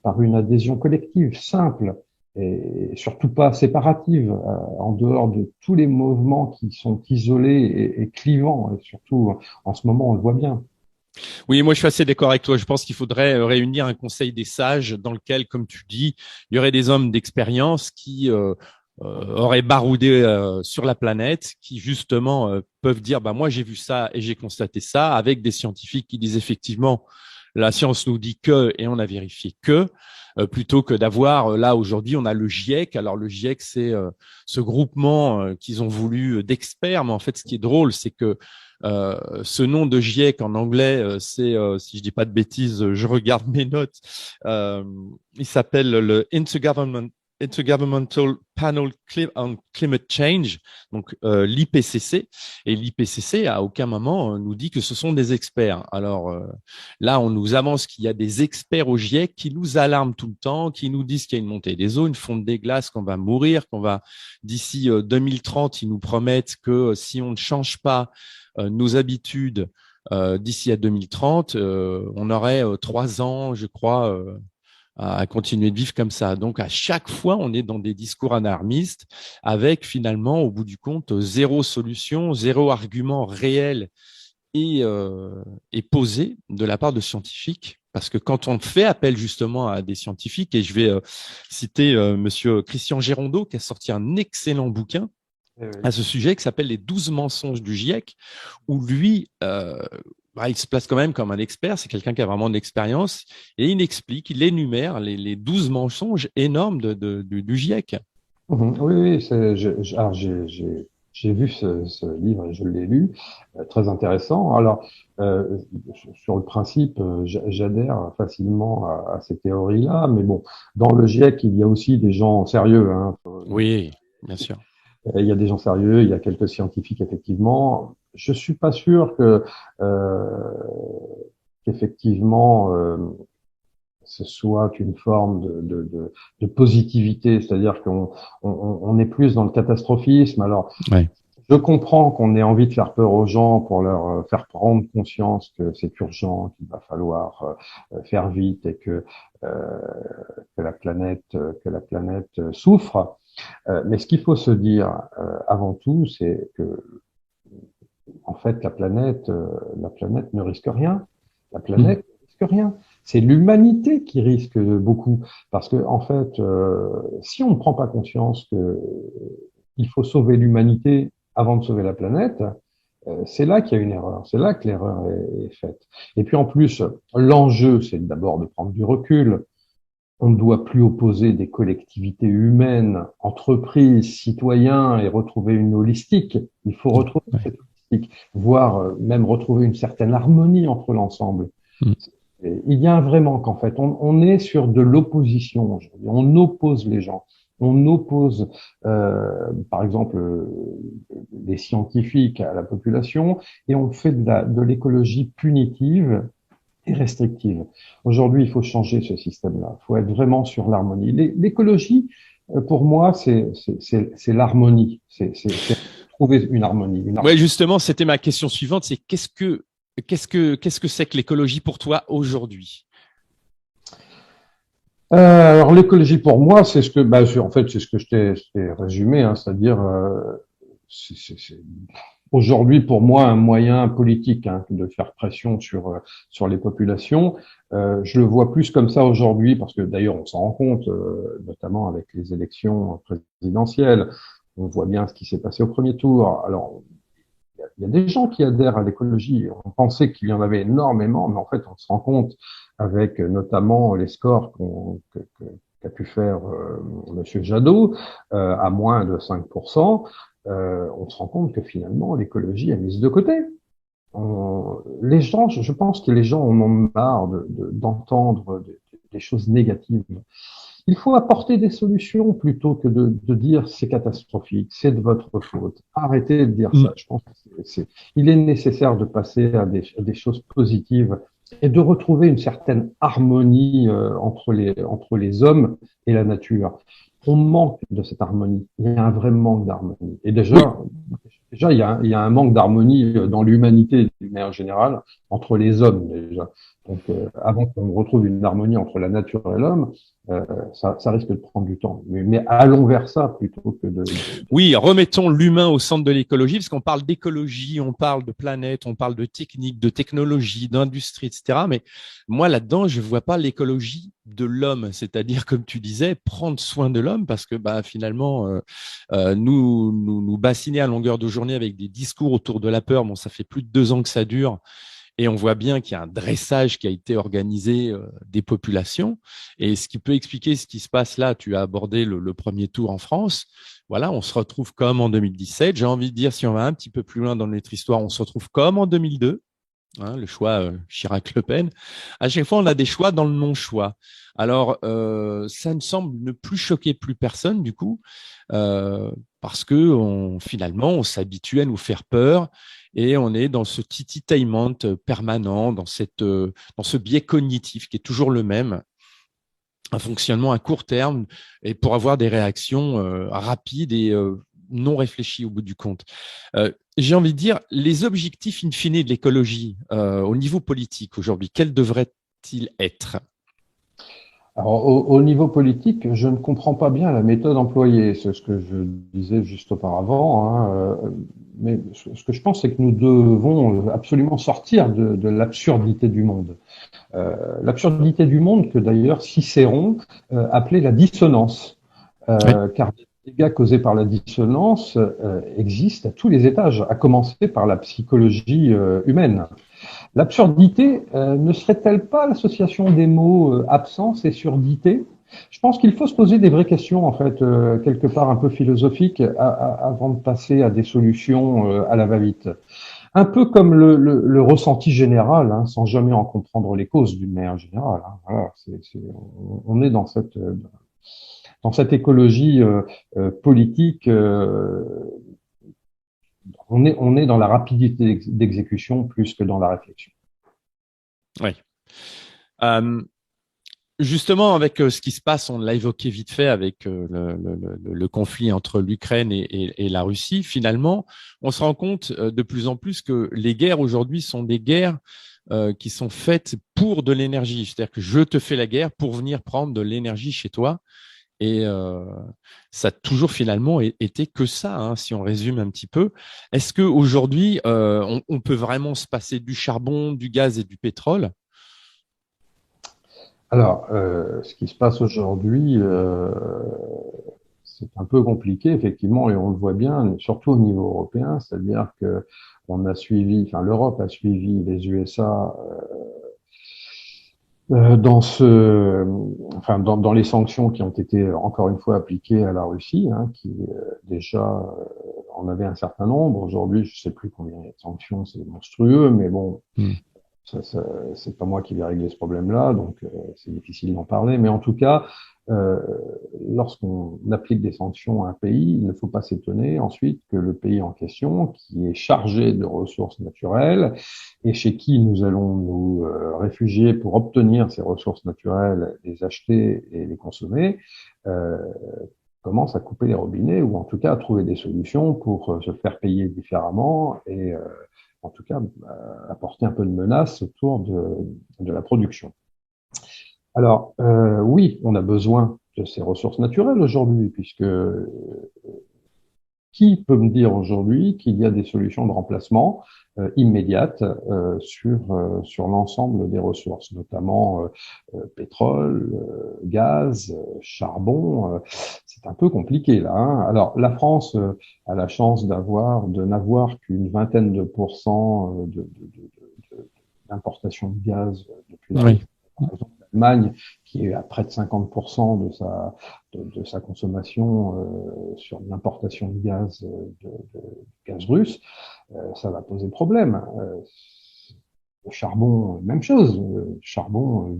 par une adhésion collective simple et surtout pas séparative, en dehors de tous les mouvements qui sont isolés et clivants. Et surtout, en ce moment, on le voit bien.
Oui, moi je suis assez d'accord avec toi. Je pense qu'il faudrait réunir un conseil des sages dans lequel, comme tu dis, il y aurait des hommes d'expérience qui auraient baroudé sur la planète, qui justement peuvent dire, bah moi j'ai vu ça et j'ai constaté ça, avec des scientifiques qui disent effectivement, la science nous dit que et on a vérifié que. Plutôt que d'avoir, là aujourd'hui, on a le GIEC. Alors le GIEC, c'est ce groupement qu'ils ont voulu d'experts, mais en fait, ce qui est drôle, c'est que ce nom de GIEC en anglais, c'est, si je dis pas de bêtises, je regarde mes notes. Euh, il s'appelle le Intergovernmental Panel on Climate Change, donc l'IPCC. Et l'IPCC, à aucun moment, nous dit que ce sont des experts. Alors là, on nous avance qu'il y a des experts au GIEC qui nous alarment tout le temps, qui nous disent qu'il y a une montée des eaux, une fonte des glaces, qu'on va mourir, qu'on va, d'ici 2030, ils nous promettent que si on ne change pas nos habitudes d'ici à 2030, on aurait 3 ans, je crois, à continuer de vivre comme ça. Donc, à chaque fois, on est dans des discours alarmistes avec finalement, au bout du compte, zéro solution, zéro argument réel et posé de la part de scientifiques Parce que quand on fait appel justement à des scientifiques, et je vais citer Monsieur Christian Gérondeau, qui a sorti un excellent bouquin
Eh oui.
à ce sujet, qui s'appelle Les 12 mensonges du GIEC, où lui, il se place quand même comme un expert, c'est quelqu'un qui a vraiment de l'expérience, et il explique, il énumère les 12 mensonges énormes du GIEC.
Oui, oui, alors j'ai vu ce livre et je l'ai lu, très intéressant. Alors, sur le principe, j'adhère facilement à ces théories-là, mais bon, dans le GIEC, il y a aussi des gens sérieux, hein.
Oui, bien sûr.
Il y a des gens sérieux, il y a quelques scientifiques, effectivement. Je suis pas sûr euh, qu'effectivement, ce soit une forme de positivité, c'est-à-dire qu'on est plus dans le catastrophisme. Alors,
Ouais.
je comprends qu'on ait envie de faire peur aux gens pour leur faire prendre conscience que c'est urgent, qu'il va falloir faire vite et euh, que la planète souffre. Mais ce qu'il faut se dire avant tout, c'est que en fait la planète ne risque rien. La
Mm.
planète ne risque rien. C'est l'humanité qui risque beaucoup, parce que en fait, si on ne prend pas conscience que il faut sauver l'humanité avant de sauver la planète, c'est là qu'il y a une erreur, c'est là que l'erreur est faite. Et puis en plus, l'enjeu, c'est d'abord de prendre du recul. On ne doit plus opposer des collectivités humaines, entreprises, citoyens et retrouver une holistique. Il faut retrouver
Ouais.
cette holistique, voire même retrouver une certaine harmonie entre l'ensemble.
Mm.
Il y a un vrai manque en fait. On est sur de l'opposition aujourd'hui. On oppose les gens. On oppose, par exemple, les scientifiques à la population et on fait de l'écologie punitive et restrictive. Aujourd'hui, il faut changer ce système-là. Il faut être vraiment sur l'harmonie. L'écologie, pour moi, c'est l'harmonie. C'est trouver une harmonie.
Ouais, justement, c'était ma question suivante, c'est qu'est-ce que c'est que l'écologie pour toi aujourd'hui?
Alors l'écologie pour moi, c'est ce que, en fait, c'est ce que je t'ai résumé, hein, c'est-à-dire c'est aujourd'hui pour moi un moyen politique hein, de faire pression sur les populations. Je le vois plus comme ça aujourd'hui parce que d'ailleurs on s'en rend compte, notamment avec les élections présidentielles. On voit bien ce qui s'est passé au premier tour. Alors il y a des gens qui adhèrent à l'écologie. On pensait qu'il y en avait énormément, mais en fait, on se rend compte avec notamment les scores qu'a pu faire Monsieur Jadot à moins de 5%. On se rend compte que finalement, l'écologie est mise de côté. Les gens, je pense que les gens en ont marre d'entendre des choses négatives. Il faut apporter des solutions plutôt que de dire c'est catastrophique, c'est de votre faute. Arrêtez de dire
Mm.
ça. Je pense que il est nécessaire de passer à des choses positives et de retrouver une certaine harmonie entre les hommes et la nature. On manque de cette harmonie. Il y a un vrai manque d'harmonie. Et
Oui,
déjà, il y a un manque d'harmonie dans l'humanité d'une manière générale entre les hommes déjà. Donc, avant qu'on retrouve une harmonie entre la nature et l'homme, ça risque de prendre du temps. Mais allons vers ça plutôt que
oui, remettons l'humain au centre de l'écologie, parce qu'on parle d'écologie, on parle de planète, on parle de technique, de technologie, d'industrie, etc. Mais moi, là-dedans, je ne vois pas l'écologie de l'homme, c'est-à-dire, comme tu disais, prendre soin de l'homme, parce que finalement, nous bassiner à longueur de journée avec des discours autour de la peur, bon, ça fait plus de 2 ans que ça dure. Et on voit bien qu'il y a un dressage qui a été organisé des populations. Et ce qui peut expliquer ce qui se passe là, tu as abordé le premier tour en France. Voilà, on se retrouve comme en 2017. J'ai envie de dire, si on va un petit peu plus loin dans notre histoire, on se retrouve comme en 2002. Hein, le choix Chirac-Le Pen. À chaque fois, on a des choix dans le non-choix. Alors, ça me semble ne plus choquer plus personne du coup, parce que finalement, on s'habitue à nous faire peur et on est dans ce tititaillement permanent, dans ce biais cognitif qui est toujours le même, un fonctionnement à court terme et pour avoir des réactions rapides et non réfléchies au bout du compte. J'ai envie de dire, les objectifs in fine de l'écologie au niveau politique aujourd'hui, quels devraient-ils être?
Alors, au niveau politique, je ne comprends pas bien la méthode employée. C'est ce que je disais juste auparavant, hein. Mais ce que je pense, c'est que nous devons absolument sortir de l'absurdité du monde. L'absurdité du monde que d'ailleurs Cicéron appelait la dissonance.
Oui,
Car les dégâts causés par la dissonance existent à tous les étages, à commencer par la psychologie humaine. L'absurdité ne serait-elle pas l'association des mots absence et surdité? Je pense qu'il faut se poser des vraies questions, en fait, quelque part un peu philosophiques, avant de passer à des solutions à la va-vite. Un peu comme le ressenti général, hein, sans jamais en comprendre les causes d'une manière générale. Hein. Voilà, on est dans cette écologie politique. On est dans la rapidité d'exécution plus que dans la réflexion.
oui. Euh, Justement, avec ce qui se passe, on l'a évoqué vite fait avec le conflit entre l'Ukraine et la Russie, finalement, on se rend compte de plus en plus que les guerres aujourd'hui sont des guerres qui sont faites pour de l'énergie. C'est-à-dire que je te fais la guerre pour venir prendre de l'énergie chez toi. Et ça a toujours finalement été que ça, hein, si on résume un petit peu. Est-ce qu'aujourd'hui, on peut vraiment se passer du charbon, du gaz et du pétrole?
Alors, ce qui se passe aujourd'hui, c'est un peu compliqué, effectivement, et on le voit bien, surtout au niveau européen, c'est-à-dire que on a suivi, enfin, l'Europe a suivi les USA dans dans les sanctions qui ont été encore une fois appliquées à la Russie, hein, qui déjà en avait un certain nombre. Aujourd'hui, je sais plus combien il y a de sanctions, c'est monstrueux, mais bon,
Hmm.
c'est pas moi qui vais régler ce problème-là, donc c'est difficile d'en parler. Mais en tout cas, euh, lorsqu'on applique des sanctions à un pays, il ne faut pas s'étonner ensuite que le pays en question, qui est chargé de ressources naturelles et chez qui nous allons nous réfugier pour obtenir ces ressources naturelles, les acheter et les consommer, euh, commence à couper les robinets ou en tout cas à trouver des solutions pour se faire payer différemment et en tout cas apporter un peu de menace autour de la production. Alors oui, on a besoin de ces ressources naturelles aujourd'hui, puisque qui peut me dire aujourd'hui qu'il y a des solutions de remplacement immédiates sur l'ensemble des ressources, notamment pétrole, gaz, charbon. C'est un peu compliqué là. Hein. Alors la France a la chance de n'avoir qu'une vingtaine de pourcents d'importation de gaz depuis la
Oui.
Russie. Par exemple, l'Allemagne, qui est à près de 50% de sa consommation sur l'importation de gaz russe, ça va poser problème. Le charbon, même chose. Le charbon ne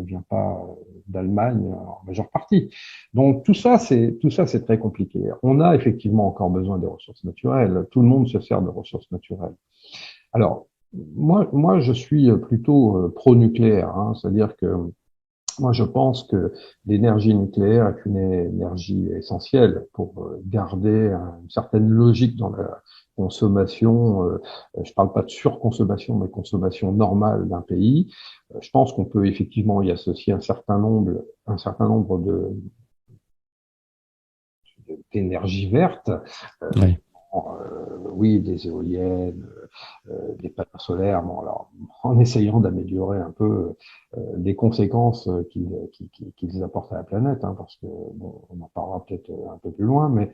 vient pas d'Allemagne en majeure partie. Donc tout ça, c'est très compliqué. On a effectivement encore besoin des ressources naturelles. Tout le monde se sert de ressources naturelles. Alors, moi, je suis plutôt pro-nucléaire, hein, c'est-à-dire que moi, je pense que l'énergie nucléaire est une énergie essentielle pour garder une certaine logique dans la consommation. Je parle pas de surconsommation, mais consommation normale d'un pays. Je pense qu'on peut effectivement y associer un certain nombre d'énergies vertes,
Oui.
notamment, oui, des éoliennes, des panneaux solaires, bon, alors, en essayant d'améliorer un peu les conséquences qu'ils apportent à la planète, hein, parce que bon, on en parlera peut-être un peu plus loin, mais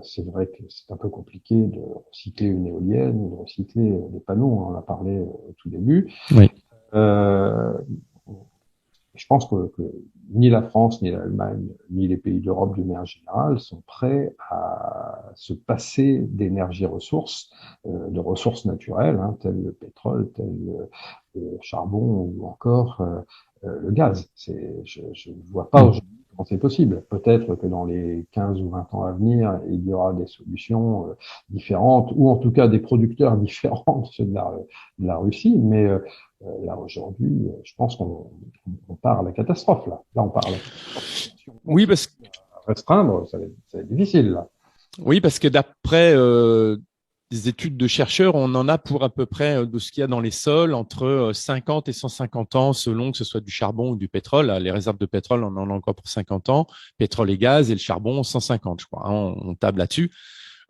c'est vrai que c'est un peu compliqué de recycler une éolienne ou de recycler des panneaux, on en a parlé au tout début.
Oui.
Euh, je pense que ni la France, ni l'Allemagne, ni les pays d'Europe d'une manière générale sont prêts à se passer d'énergie ressources, de ressources naturelles, hein, telles le pétrole, tel le charbon ou encore le gaz. Je ne vois pas
Hmm.
aujourd'hui comment c'est possible. Peut-être que dans les 15 ou 20 ans à venir, il y aura des solutions différentes, ou en tout cas des producteurs différents de ceux de la Russie, mais là aujourd'hui, je pense qu'on part à la catastrophe là. Là, on part à la catastrophe. Si on
Oui,
continue
parce
à restreindre, ça va être difficile là.
Oui, parce que d'après des études de chercheurs, on en a pour à peu près de ce qu'il y a dans les sols entre 50 et 150 ans, selon que ce soit du charbon ou du pétrole. Les réserves de pétrole, on en a encore pour 50 ans, pétrole et gaz, et le charbon, 150, je crois. On table là-dessus.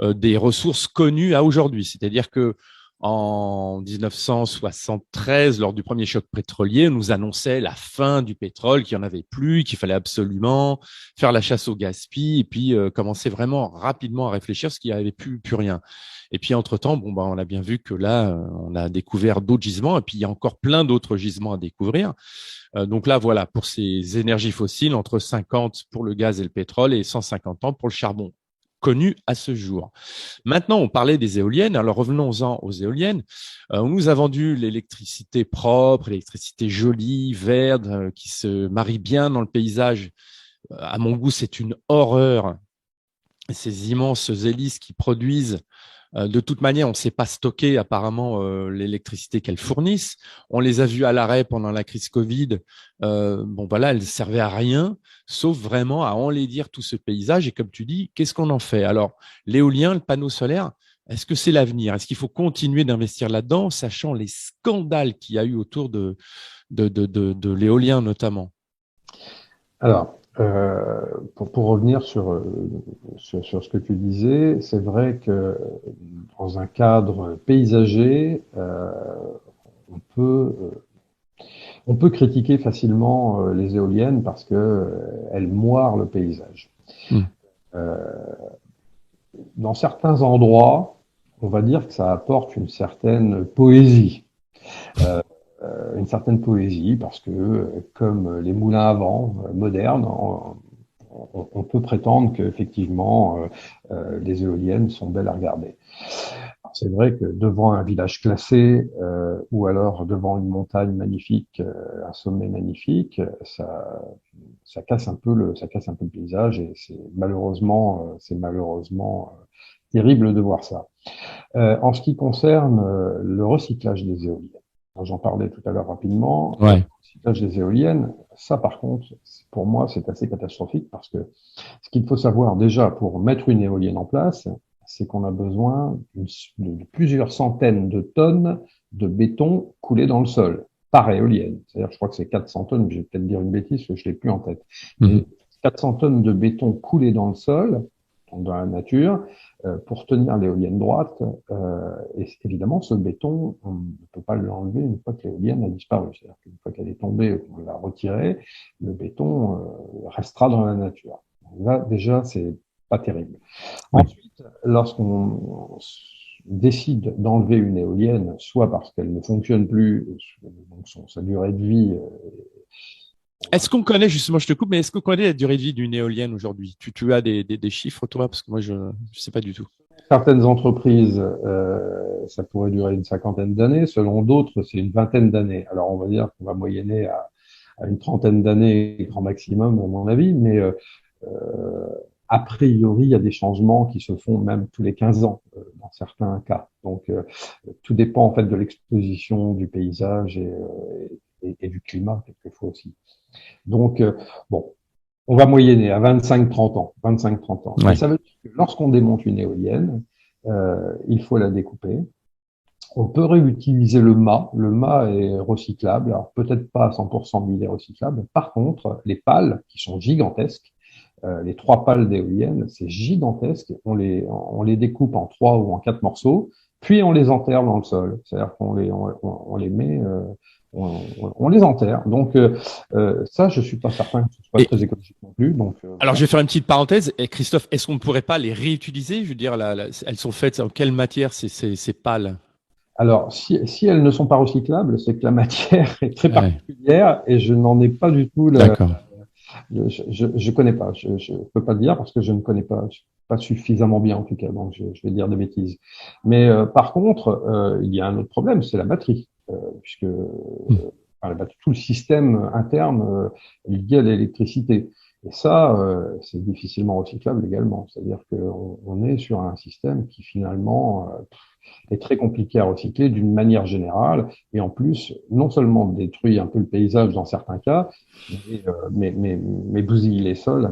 Des ressources connues à aujourd'hui. C'est-à-dire que en 1973, lors du premier choc pétrolier, on nous annonçait la fin du pétrole, qu'il n'y en avait plus, qu'il fallait absolument faire la chasse au gaspillage et puis commencer vraiment rapidement à réfléchir parce qu'il n'y avait plus rien. Et puis entre-temps, bon, bah, on a bien vu que là, on a découvert d'autres gisements et puis il y a encore plein d'autres gisements à découvrir. Donc là, voilà, pour ces énergies fossiles, entre 50 pour le gaz et le pétrole et 150 ans pour le charbon connu à ce jour. Maintenant, on parlait des éoliennes. Alors revenons-en aux éoliennes. On nous a vendu l'électricité propre, l'électricité jolie, verte, qui se marie bien dans le paysage. À mon goût, c'est une horreur. Ces immenses hélices qui produisent de toute manière, on ne sait pas stocker apparemment l'électricité qu'elles fournissent. On les a vues à l'arrêt pendant la crise Covid. Bon, voilà, elles ne servaient à rien, sauf vraiment à enlaidir tout ce paysage. Et comme tu dis, qu'est-ce qu'on en fait? Alors, l'éolien, le panneau solaire, est-ce que c'est l'avenir? Est-ce qu'il faut continuer d'investir là-dedans, sachant les scandales qu'il y a eu autour de l'éolien notamment?
Alors, pour revenir sur ce que tu disais, c'est vrai que dans un cadre paysager, on peut on peut critiquer facilement les éoliennes parce que elles moirent le paysage.
Hmm.
Dans certains endroits, on va dire que ça apporte une certaine poésie. Euh, une certaine poésie parce que, comme les moulins à vent modernes, on peut prétendre qu'effectivement, les éoliennes sont belles à regarder. C'est vrai que devant un village classé ou alors devant une montagne magnifique, un sommet magnifique, ça casse un peu le paysage et c'est malheureusement terrible de voir ça. En ce qui concerne le recyclage des éoliennes, j'en parlais tout à l'heure rapidement. Le
Ouais.
recyclage des éoliennes, ça par contre, pour moi, c'est assez catastrophique parce que ce qu'il faut savoir déjà pour mettre une éolienne en place, c'est qu'on a besoin de plusieurs centaines de tonnes de béton coulé dans le sol par éolienne. C'est-à-dire, je crois que c'est 400 tonnes, je vais peut-être dire une bêtise, parce que je l'ai plus en tête.
Mhm.
Mais 400 tonnes de béton coulé dans le sol, donc dans la nature, pour tenir l'éolienne droite. Et évidemment, ce béton, on ne peut pas l'enlever une fois que l'éolienne a disparu. C'est-à-dire qu'une fois qu'elle est tombée, on l'a retirée, le béton restera dans la nature. Là, déjà, c'est pas terrible.
Oui.
Ensuite, lorsqu'on décide d'enlever une éolienne, soit parce qu'elle ne fonctionne plus, donc sa durée de vie.
Est-ce qu'on connaît, justement, je te coupe, mais est-ce qu'on connaît la durée de vie d'une éolienne aujourd'hui? Tu as des chiffres, toi? Parce que moi, je ne sais pas du tout.
Certaines entreprises, ça pourrait durer une cinquantaine d'années. Selon d'autres, c'est une vingtaine d'années. Alors, on va dire qu'on va moyenner à une trentaine d'années, grand maximum, à mon avis. Mais a priori, il y a des changements qui se font même tous les 15 ans, dans certains cas. Donc, tout dépend en fait de l'exposition du paysage et du climat, quelquefois aussi. Donc, bon, on va moyenner à 25-30 ans. 25-30 ans. Mais
Ouais.
ça veut dire que lorsqu'on démonte une éolienne, il faut la découper. On peut réutiliser le mât. Le mât est recyclable. Alors peut-être pas à 100%, mais il est recyclable. Par contre, les pales, qui sont gigantesques, les 3 pales d'éoliennes, c'est gigantesque. On les découpe en 3 ou en 4 morceaux, puis on les enterre dans le sol. C'est-à-dire on les met, on les enterre. Donc ça, je suis pas certain que ce soit
Et
très écologique non plus. Donc
alors,
voilà.
je vais faire une petite parenthèse. Et Christophe, est-ce qu'on ne pourrait pas les réutiliser? Je veux dire, elles sont faites en quelle matière ces pales?
Alors, si elles ne sont pas recyclables, c'est que la matière est très
Ouais,
particulière et je n'en ai pas du tout
d'accord.
je connais pas. Je peux pas le dire parce que je ne connais pas suffisamment bien en tout cas. Donc je vais dire des bêtises. Mais par contre, il y a un autre problème, c'est la batterie, puisque
Hmm.
tout le système interne lié à l'électricité. Et ça, c'est difficilement recyclable également. C'est-à-dire qu'on est sur un système qui finalement est très compliqué à recycler d'une manière générale, et en plus, non seulement détruit un peu le paysage dans certains cas, mais bousille les sols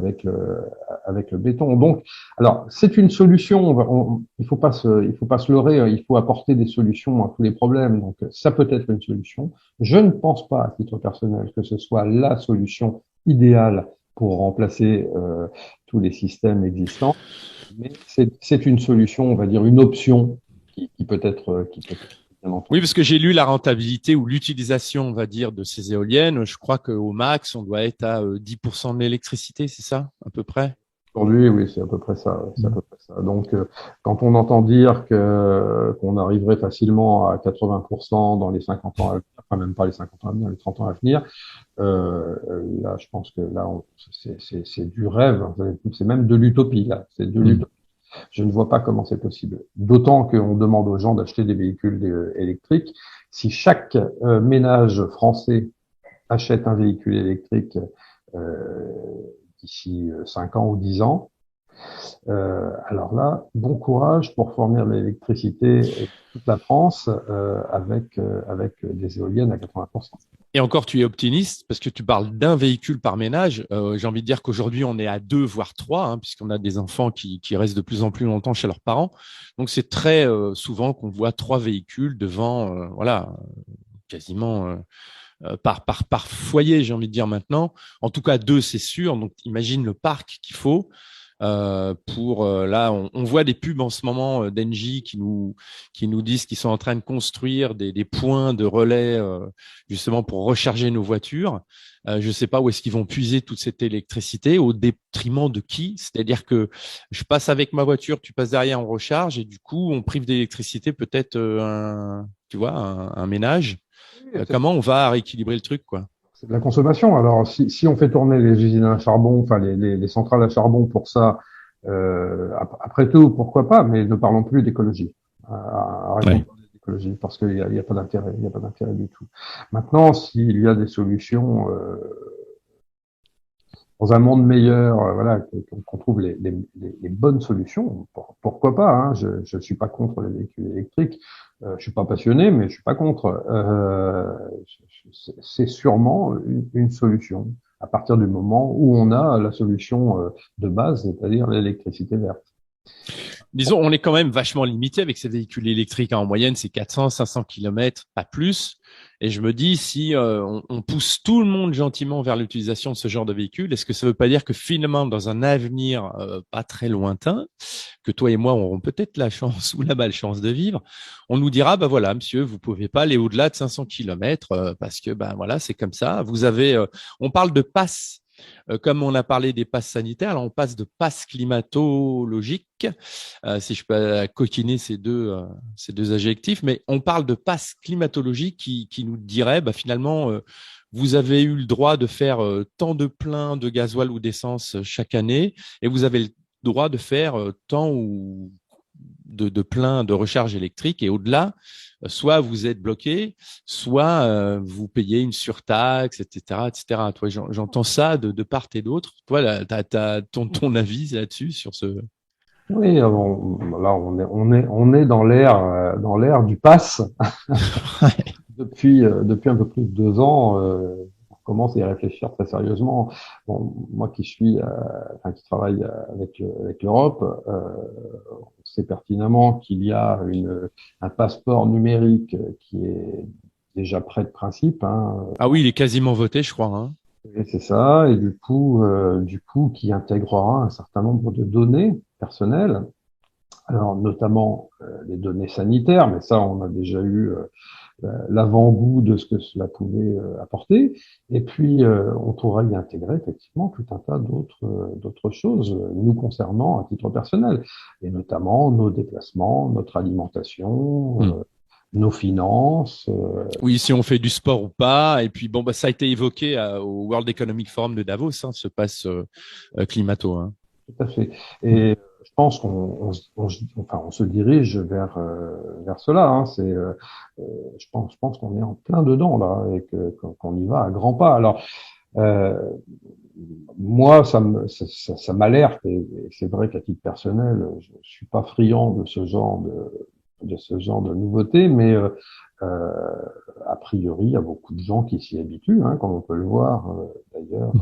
avec le béton. Donc, alors c'est une solution. Il faut pas se leurrer. Il faut apporter des solutions à tous les problèmes. Donc, ça peut être une solution. Je ne pense pas, à titre personnel, que ce soit la solution idéale pour remplacer tous les systèmes existants. Mais c'est une solution, on va dire, une option qui peut être, bien
Oui,
entendu.
parce que j'ai lu la rentabilité ou l'utilisation, on va dire, de ces éoliennes. Je crois qu'au max, on doit être à 10% de l'électricité, c'est ça, à peu près?
Aujourd'hui, oui, c'est à peu près ça. C'est à
Mm.
peu près ça. Donc, quand on entend dire qu'on arriverait facilement à 80% dans les 50 ans à venir, enfin même pas les 50 ans à venir, les 30 ans à venir, là, je pense que là, c'est du rêve. C'est même de l'utopie, là. C'est de
Mm.
l'utopie. Je ne vois pas comment c'est possible. D'autant qu'on demande aux gens d'acheter des véhicules électriques. Si chaque ménage français achète un véhicule électrique euh, d'ici 5 ans ou 10 ans, alors là, bon courage pour fournir l'électricité toute la France avec des éoliennes à 80%.
Et encore, tu es optimiste parce que tu parles d'un véhicule par ménage. J'ai envie de dire qu'aujourd'hui, on est à deux, voire trois, hein, puisqu'on a des enfants qui restent de plus en plus longtemps chez leurs parents. Donc, c'est très souvent qu'on voit trois véhicules devant, voilà, quasiment par foyer, j'ai envie de dire maintenant. En tout cas, deux, c'est sûr. Donc, imagine le parc qu'il faut. Pour là, on voit des pubs en ce moment d'Engie qui nous disent qu'ils sont en train de construire des points de relais justement pour recharger nos voitures. Je ne sais pas où est-ce qu'ils vont puiser toute cette électricité au détriment de qui. C'est-à-dire que je passe avec ma voiture, tu passes derrière, on recharge et du coup on prive d'électricité peut-être tu vois un ménage. Comment on va rééquilibrer le truc quoi?
C'est de la consommation. Alors, si on fait tourner les usines à charbon, enfin les centrales à charbon pour ça, après tout, pourquoi pas, mais ne parlons plus d'écologie. Arrêtons de
Ouais.
parler d'écologie parce qu'il y a pas d'intérêt, il y a pas d'intérêt du tout. Maintenant, s'il y a des solutions dans un monde meilleur, voilà, qu'on trouve les bonnes solutions, pourquoi pas, hein, je suis pas contre les véhicules électriques, je suis pas passionné, mais je suis pas contre. C'est sûrement une solution à partir du moment où on a la solution de base, c'est-à-dire l'électricité verte.
Disons, on est quand même vachement limité avec ces véhicules électriques, hein. En moyenne, c'est 400, 500 kilomètres, pas plus. Et je me dis, si on pousse tout le monde gentiment vers l'utilisation de ce genre de véhicule, est-ce que ça ne veut pas dire que finalement, dans un avenir pas très lointain, que toi et moi aurons peut-être la chance ou la malchance de vivre, on nous dira, bah voilà, monsieur, vous pouvez pas aller au-delà de 500 kilomètres parce que, ben voilà, c'est comme ça. Vous avez, on parle de passe. Comme on a parlé des passes sanitaires, alors on passe de passes climatologiques, si je peux coquiner ces deux adjectifs, mais on parle de passes climatologiques qui nous dirait bah, finalement, vous avez eu le droit de faire tant de plein de gasoil ou d'essence chaque année et vous avez le droit de faire tant ou de plein de recharge électrique et au-delà, soit vous êtes bloqué, soit vous payez une surtaxe, etc., etc. Toi, j'entends ça de part et d'autre. Toi, t'as ton avis là-dessus sur ce.
Oui, là on est dans l'ère du pass. Depuis un peu plus de 2 ans, on commence à y réfléchir très sérieusement. Bon, moi qui suis, enfin, qui travaille avec l'Europe, on sait pertinemment qu'il y a un passeport numérique qui est déjà prêt de principe, hein,
Ah oui, il est quasiment voté, je crois, hein.
et c'est ça, et du coup, qui intégrera un certain nombre de données personnelles. Alors, notamment les données sanitaires, mais ça, on a déjà eu l'avant-goût de ce que cela pouvait apporter. Et puis, on pourra y intégrer effectivement tout un tas d'autres choses nous concernant à titre personnel, et notamment nos déplacements, notre alimentation,
Hmm.
nos finances.
Oui, si on fait du sport ou pas. Et puis, bon, bah, ça a été évoqué au World Economic Forum de Davos, hein, ce passe climato, hein.
Tout à fait.
Hmm.
Et je pense enfin, on se dirige vers cela. Hein. Euh, je pense qu'on est en plein dedans là et qu'on y va à grands pas. Alors, euh, moi, ça m'alerte et c'est vrai qu'à titre personnel, je suis pas friand de ce genre de nouveautés, mais euh, a priori, il y a beaucoup de gens qui s'y habituent, hein, comme on peut le voir d'ailleurs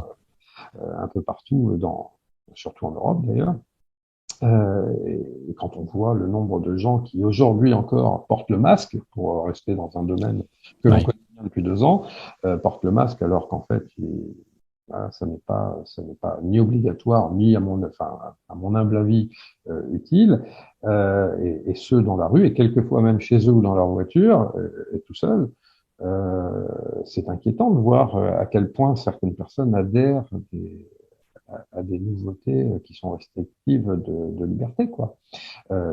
un peu partout surtout en Europe d'ailleurs. Et quand on voit le nombre de gens qui aujourd'hui encore portent le masque, pour rester dans un domaine que l'on
Ouais.
connaît bien depuis 2 ans, portent le masque alors qu'en fait, voilà, ça n'est pas ni obligatoire ni à mon humble avis utile. Et ceux dans la rue et quelquefois même chez eux ou dans leur voiture et tout seul. C'est inquiétant de voir à quel point certaines personnes adhèrent à des nouveautés qui sont restrictives de liberté, quoi.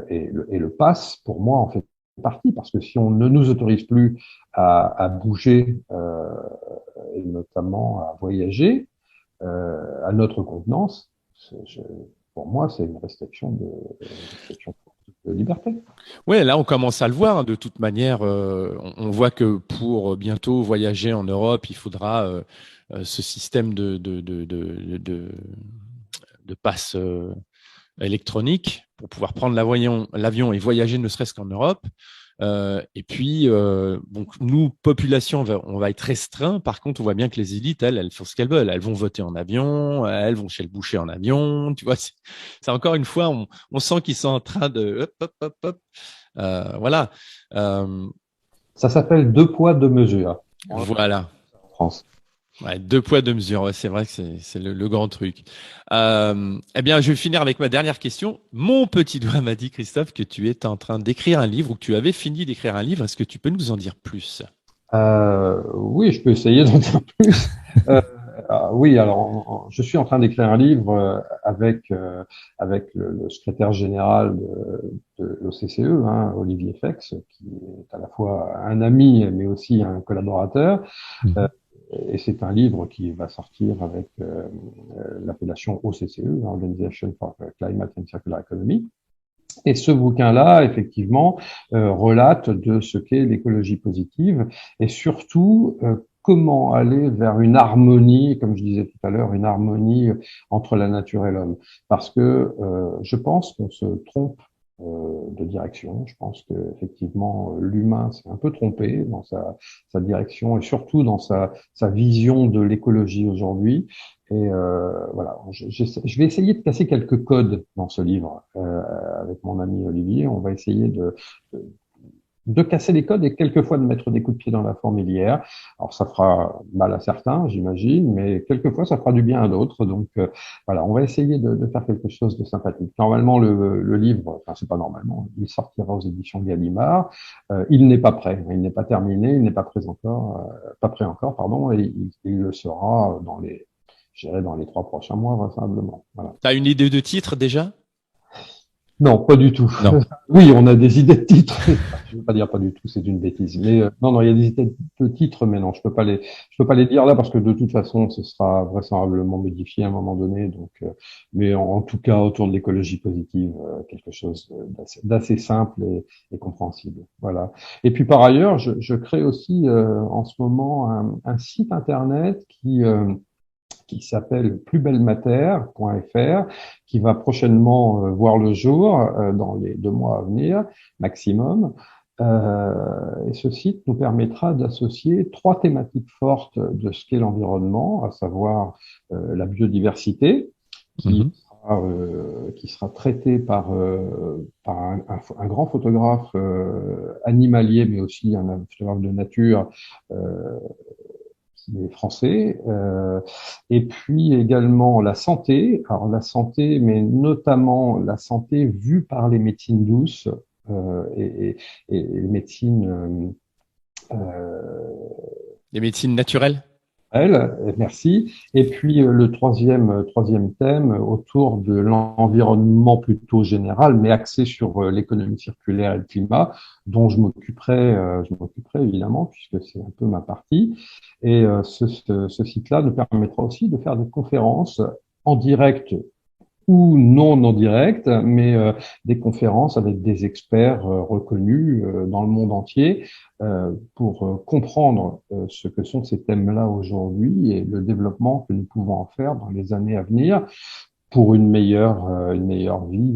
Et le pass, pour moi, en fait partie, parce que si on ne nous autorise plus à bouger, et notamment à voyager, à notre contenance, je, pour moi, c'est une restriction de liberté.
Ouais, là, on commence à le voir, hein. De toute manière, on voit que pour bientôt voyager en Europe, il faudra ce système de passe électronique pour pouvoir prendre l'avion et voyager ne serait-ce qu'en Europe. Et puis, donc nous, population, on va être restreint. Par contre, on voit bien que les élites, elles font ce qu'elles veulent. Elles vont voter en avion, elles vont chez le boucher en avion. Tu vois, c'est encore une fois, on sent qu'ils sont en train de hop, hop, hop, hop. Voilà. Euh,
Ça s'appelle deux poids, deux mesures en
voilà.
France.
Ouais, deux poids, deux mesures. Ouais, c'est vrai que c'est le grand truc. Eh bien, je vais finir avec ma dernière question. Mon petit doigt m'a dit, Christophe, que tu es en train d'écrire un livre ou que tu avais fini d'écrire un livre. Est-ce que tu peux nous en dire plus?
Oui, je peux essayer d'en dire plus. Euh, oui, alors je suis en train d'écrire un livre avec le secrétaire général de l'OCCE, hein, Olivier Fex, qui est à la fois un ami mais aussi un collaborateur. Euh,
Mhm.
et c'est un livre qui va sortir avec l'appellation OCCE, Organization for Climate and Circular Economy. Et ce bouquin-là, effectivement, relate de ce qu'est l'écologie positive et surtout comment aller vers une harmonie, comme je disais tout à l'heure, une harmonie entre la nature et l'homme. Parce que je pense qu'on se trompe de direction. Je pense que effectivement l'humain s'est un peu trompé dans sa direction et surtout dans sa vision de l'écologie aujourd'hui. Et voilà, je vais essayer de casser quelques codes dans ce livre avec mon ami Olivier. On va essayer de, de casser les codes et quelquefois de mettre des coups de pied dans la fourmilière. Alors ça fera mal à certains, j'imagine, mais quelquefois ça fera du bien à d'autres. Donc voilà, on va essayer de faire quelque chose de sympathique. Normalement, le livre, enfin c'est pas normalement, il sortira aux éditions Gallimard. Il n'est pas prêt, il n'est pas terminé, il n'est pas prêt encore, pas prêt encore, pardon, et il le sera je dirais dans les 3 prochains mois, vraisemblablement. Voilà.
T'as une idée de titre déjà?
Non, pas du tout.
Non.
Oui, on a des idées de titres. Je ne veux pas dire pas du tout, c'est une bêtise. Mais non, il y a des idées de titres, mais non, je peux pas les dire là parce que de toute façon, ce sera vraisemblablement modifié à un moment donné. Donc, mais en tout cas, autour de l'écologie positive, quelque chose d'assez simple et compréhensible. Voilà. Et puis par ailleurs, je crée aussi en ce moment un site internet qui s'appelle plusbellemater.fr, qui va prochainement voir le jour dans les 2 mois à venir, maximum. Et ce site nous permettra d'associer 3 thématiques fortes de ce qu'est l'environnement, à savoir la biodiversité, qui
Mhm.
qui sera traité par un grand photographe animalier, mais aussi un photographe de nature qui est français, et puis également la santé. Alors la santé, mais notamment la santé vue par les médecines douces et les médecines
Les médecines naturelles?
merci. Et puis le troisième thème autour de l'environnement plutôt général, mais axé sur l'économie circulaire et le climat, dont je m'occuperai évidemment puisque c'est un peu ma partie. Et ce site-là nous permettra aussi de faire des conférences en direct ou non en direct, mais des conférences avec des experts reconnus dans le monde entier pour comprendre ce que sont ces thèmes-là aujourd'hui et le développement que nous pouvons en faire dans les années à venir pour une meilleure vie,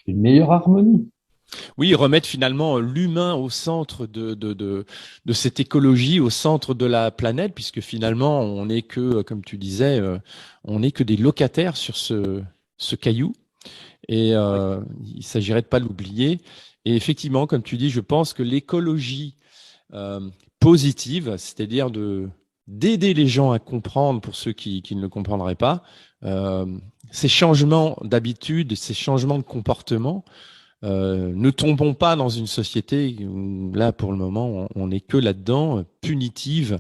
une meilleure harmonie.
Oui, remettre finalement l'humain au centre de cette écologie, au centre de la planète, puisque finalement, on n'est que, comme tu disais, on n'est que des locataires sur ce caillou. Et
Oui.
il s'agirait de pas l'oublier. Et effectivement, comme tu dis, je pense que l'écologie euh, positive, c'est-à-dire d'aider les gens à comprendre pour ceux qui ne le comprendraient pas, euh, ces changements d'habitude, ces changements de comportement, ne tombons pas dans une société où là, pour le moment, on n'est que là-dedans, punitive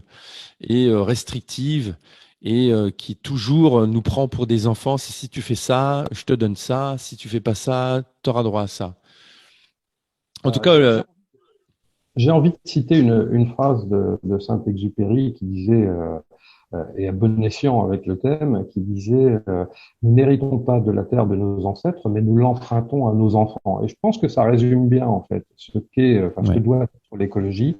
et restrictive et qui toujours nous prend pour des enfants. Si tu fais ça, je te donne ça. Si tu fais pas ça, tu auras droit à ça. En tout cas,
Euh, j'ai j'ai envie de citer une phrase de Saint-Exupéry qui disait, et à bon escient avec le thème, qui disait nous n'héritons pas de la terre de nos ancêtres, mais nous l'empruntons à nos enfants. Et je pense que ça résume bien en fait ce que
ouais.
doit être l'écologie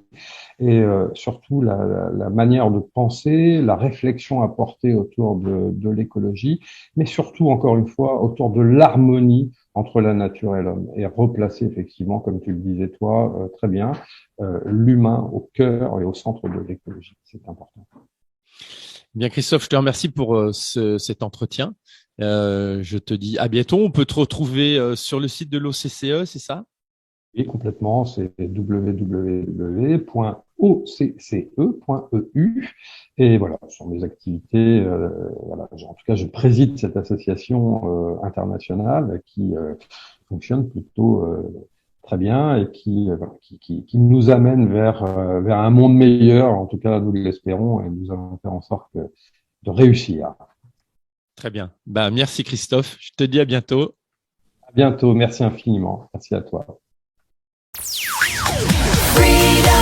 et surtout la manière de penser, la réflexion à porter autour de l'écologie, mais surtout encore une fois autour de l'harmonie entre la nature et l'homme et replacer effectivement, comme tu le disais toi, très bien, l'humain au cœur et au centre de l'écologie. C'est important.
Bien, Christophe, je te remercie pour cet entretien. Je te dis à bientôt. On peut te retrouver sur le site de l'OCCE, c'est ça?
Et complètement, c'est www.occe.eu. Et voilà, ce sont mes activités. Voilà, en tout cas, je préside cette association internationale qui fonctionne plutôt très bien et voilà, qui nous amène vers un monde meilleur. En tout cas, nous l'espérons et nous allons faire en sorte de réussir.
Très bien. Bah, merci Christophe. Je te dis à bientôt.
À bientôt. Merci infiniment. Merci à toi.
Freedom.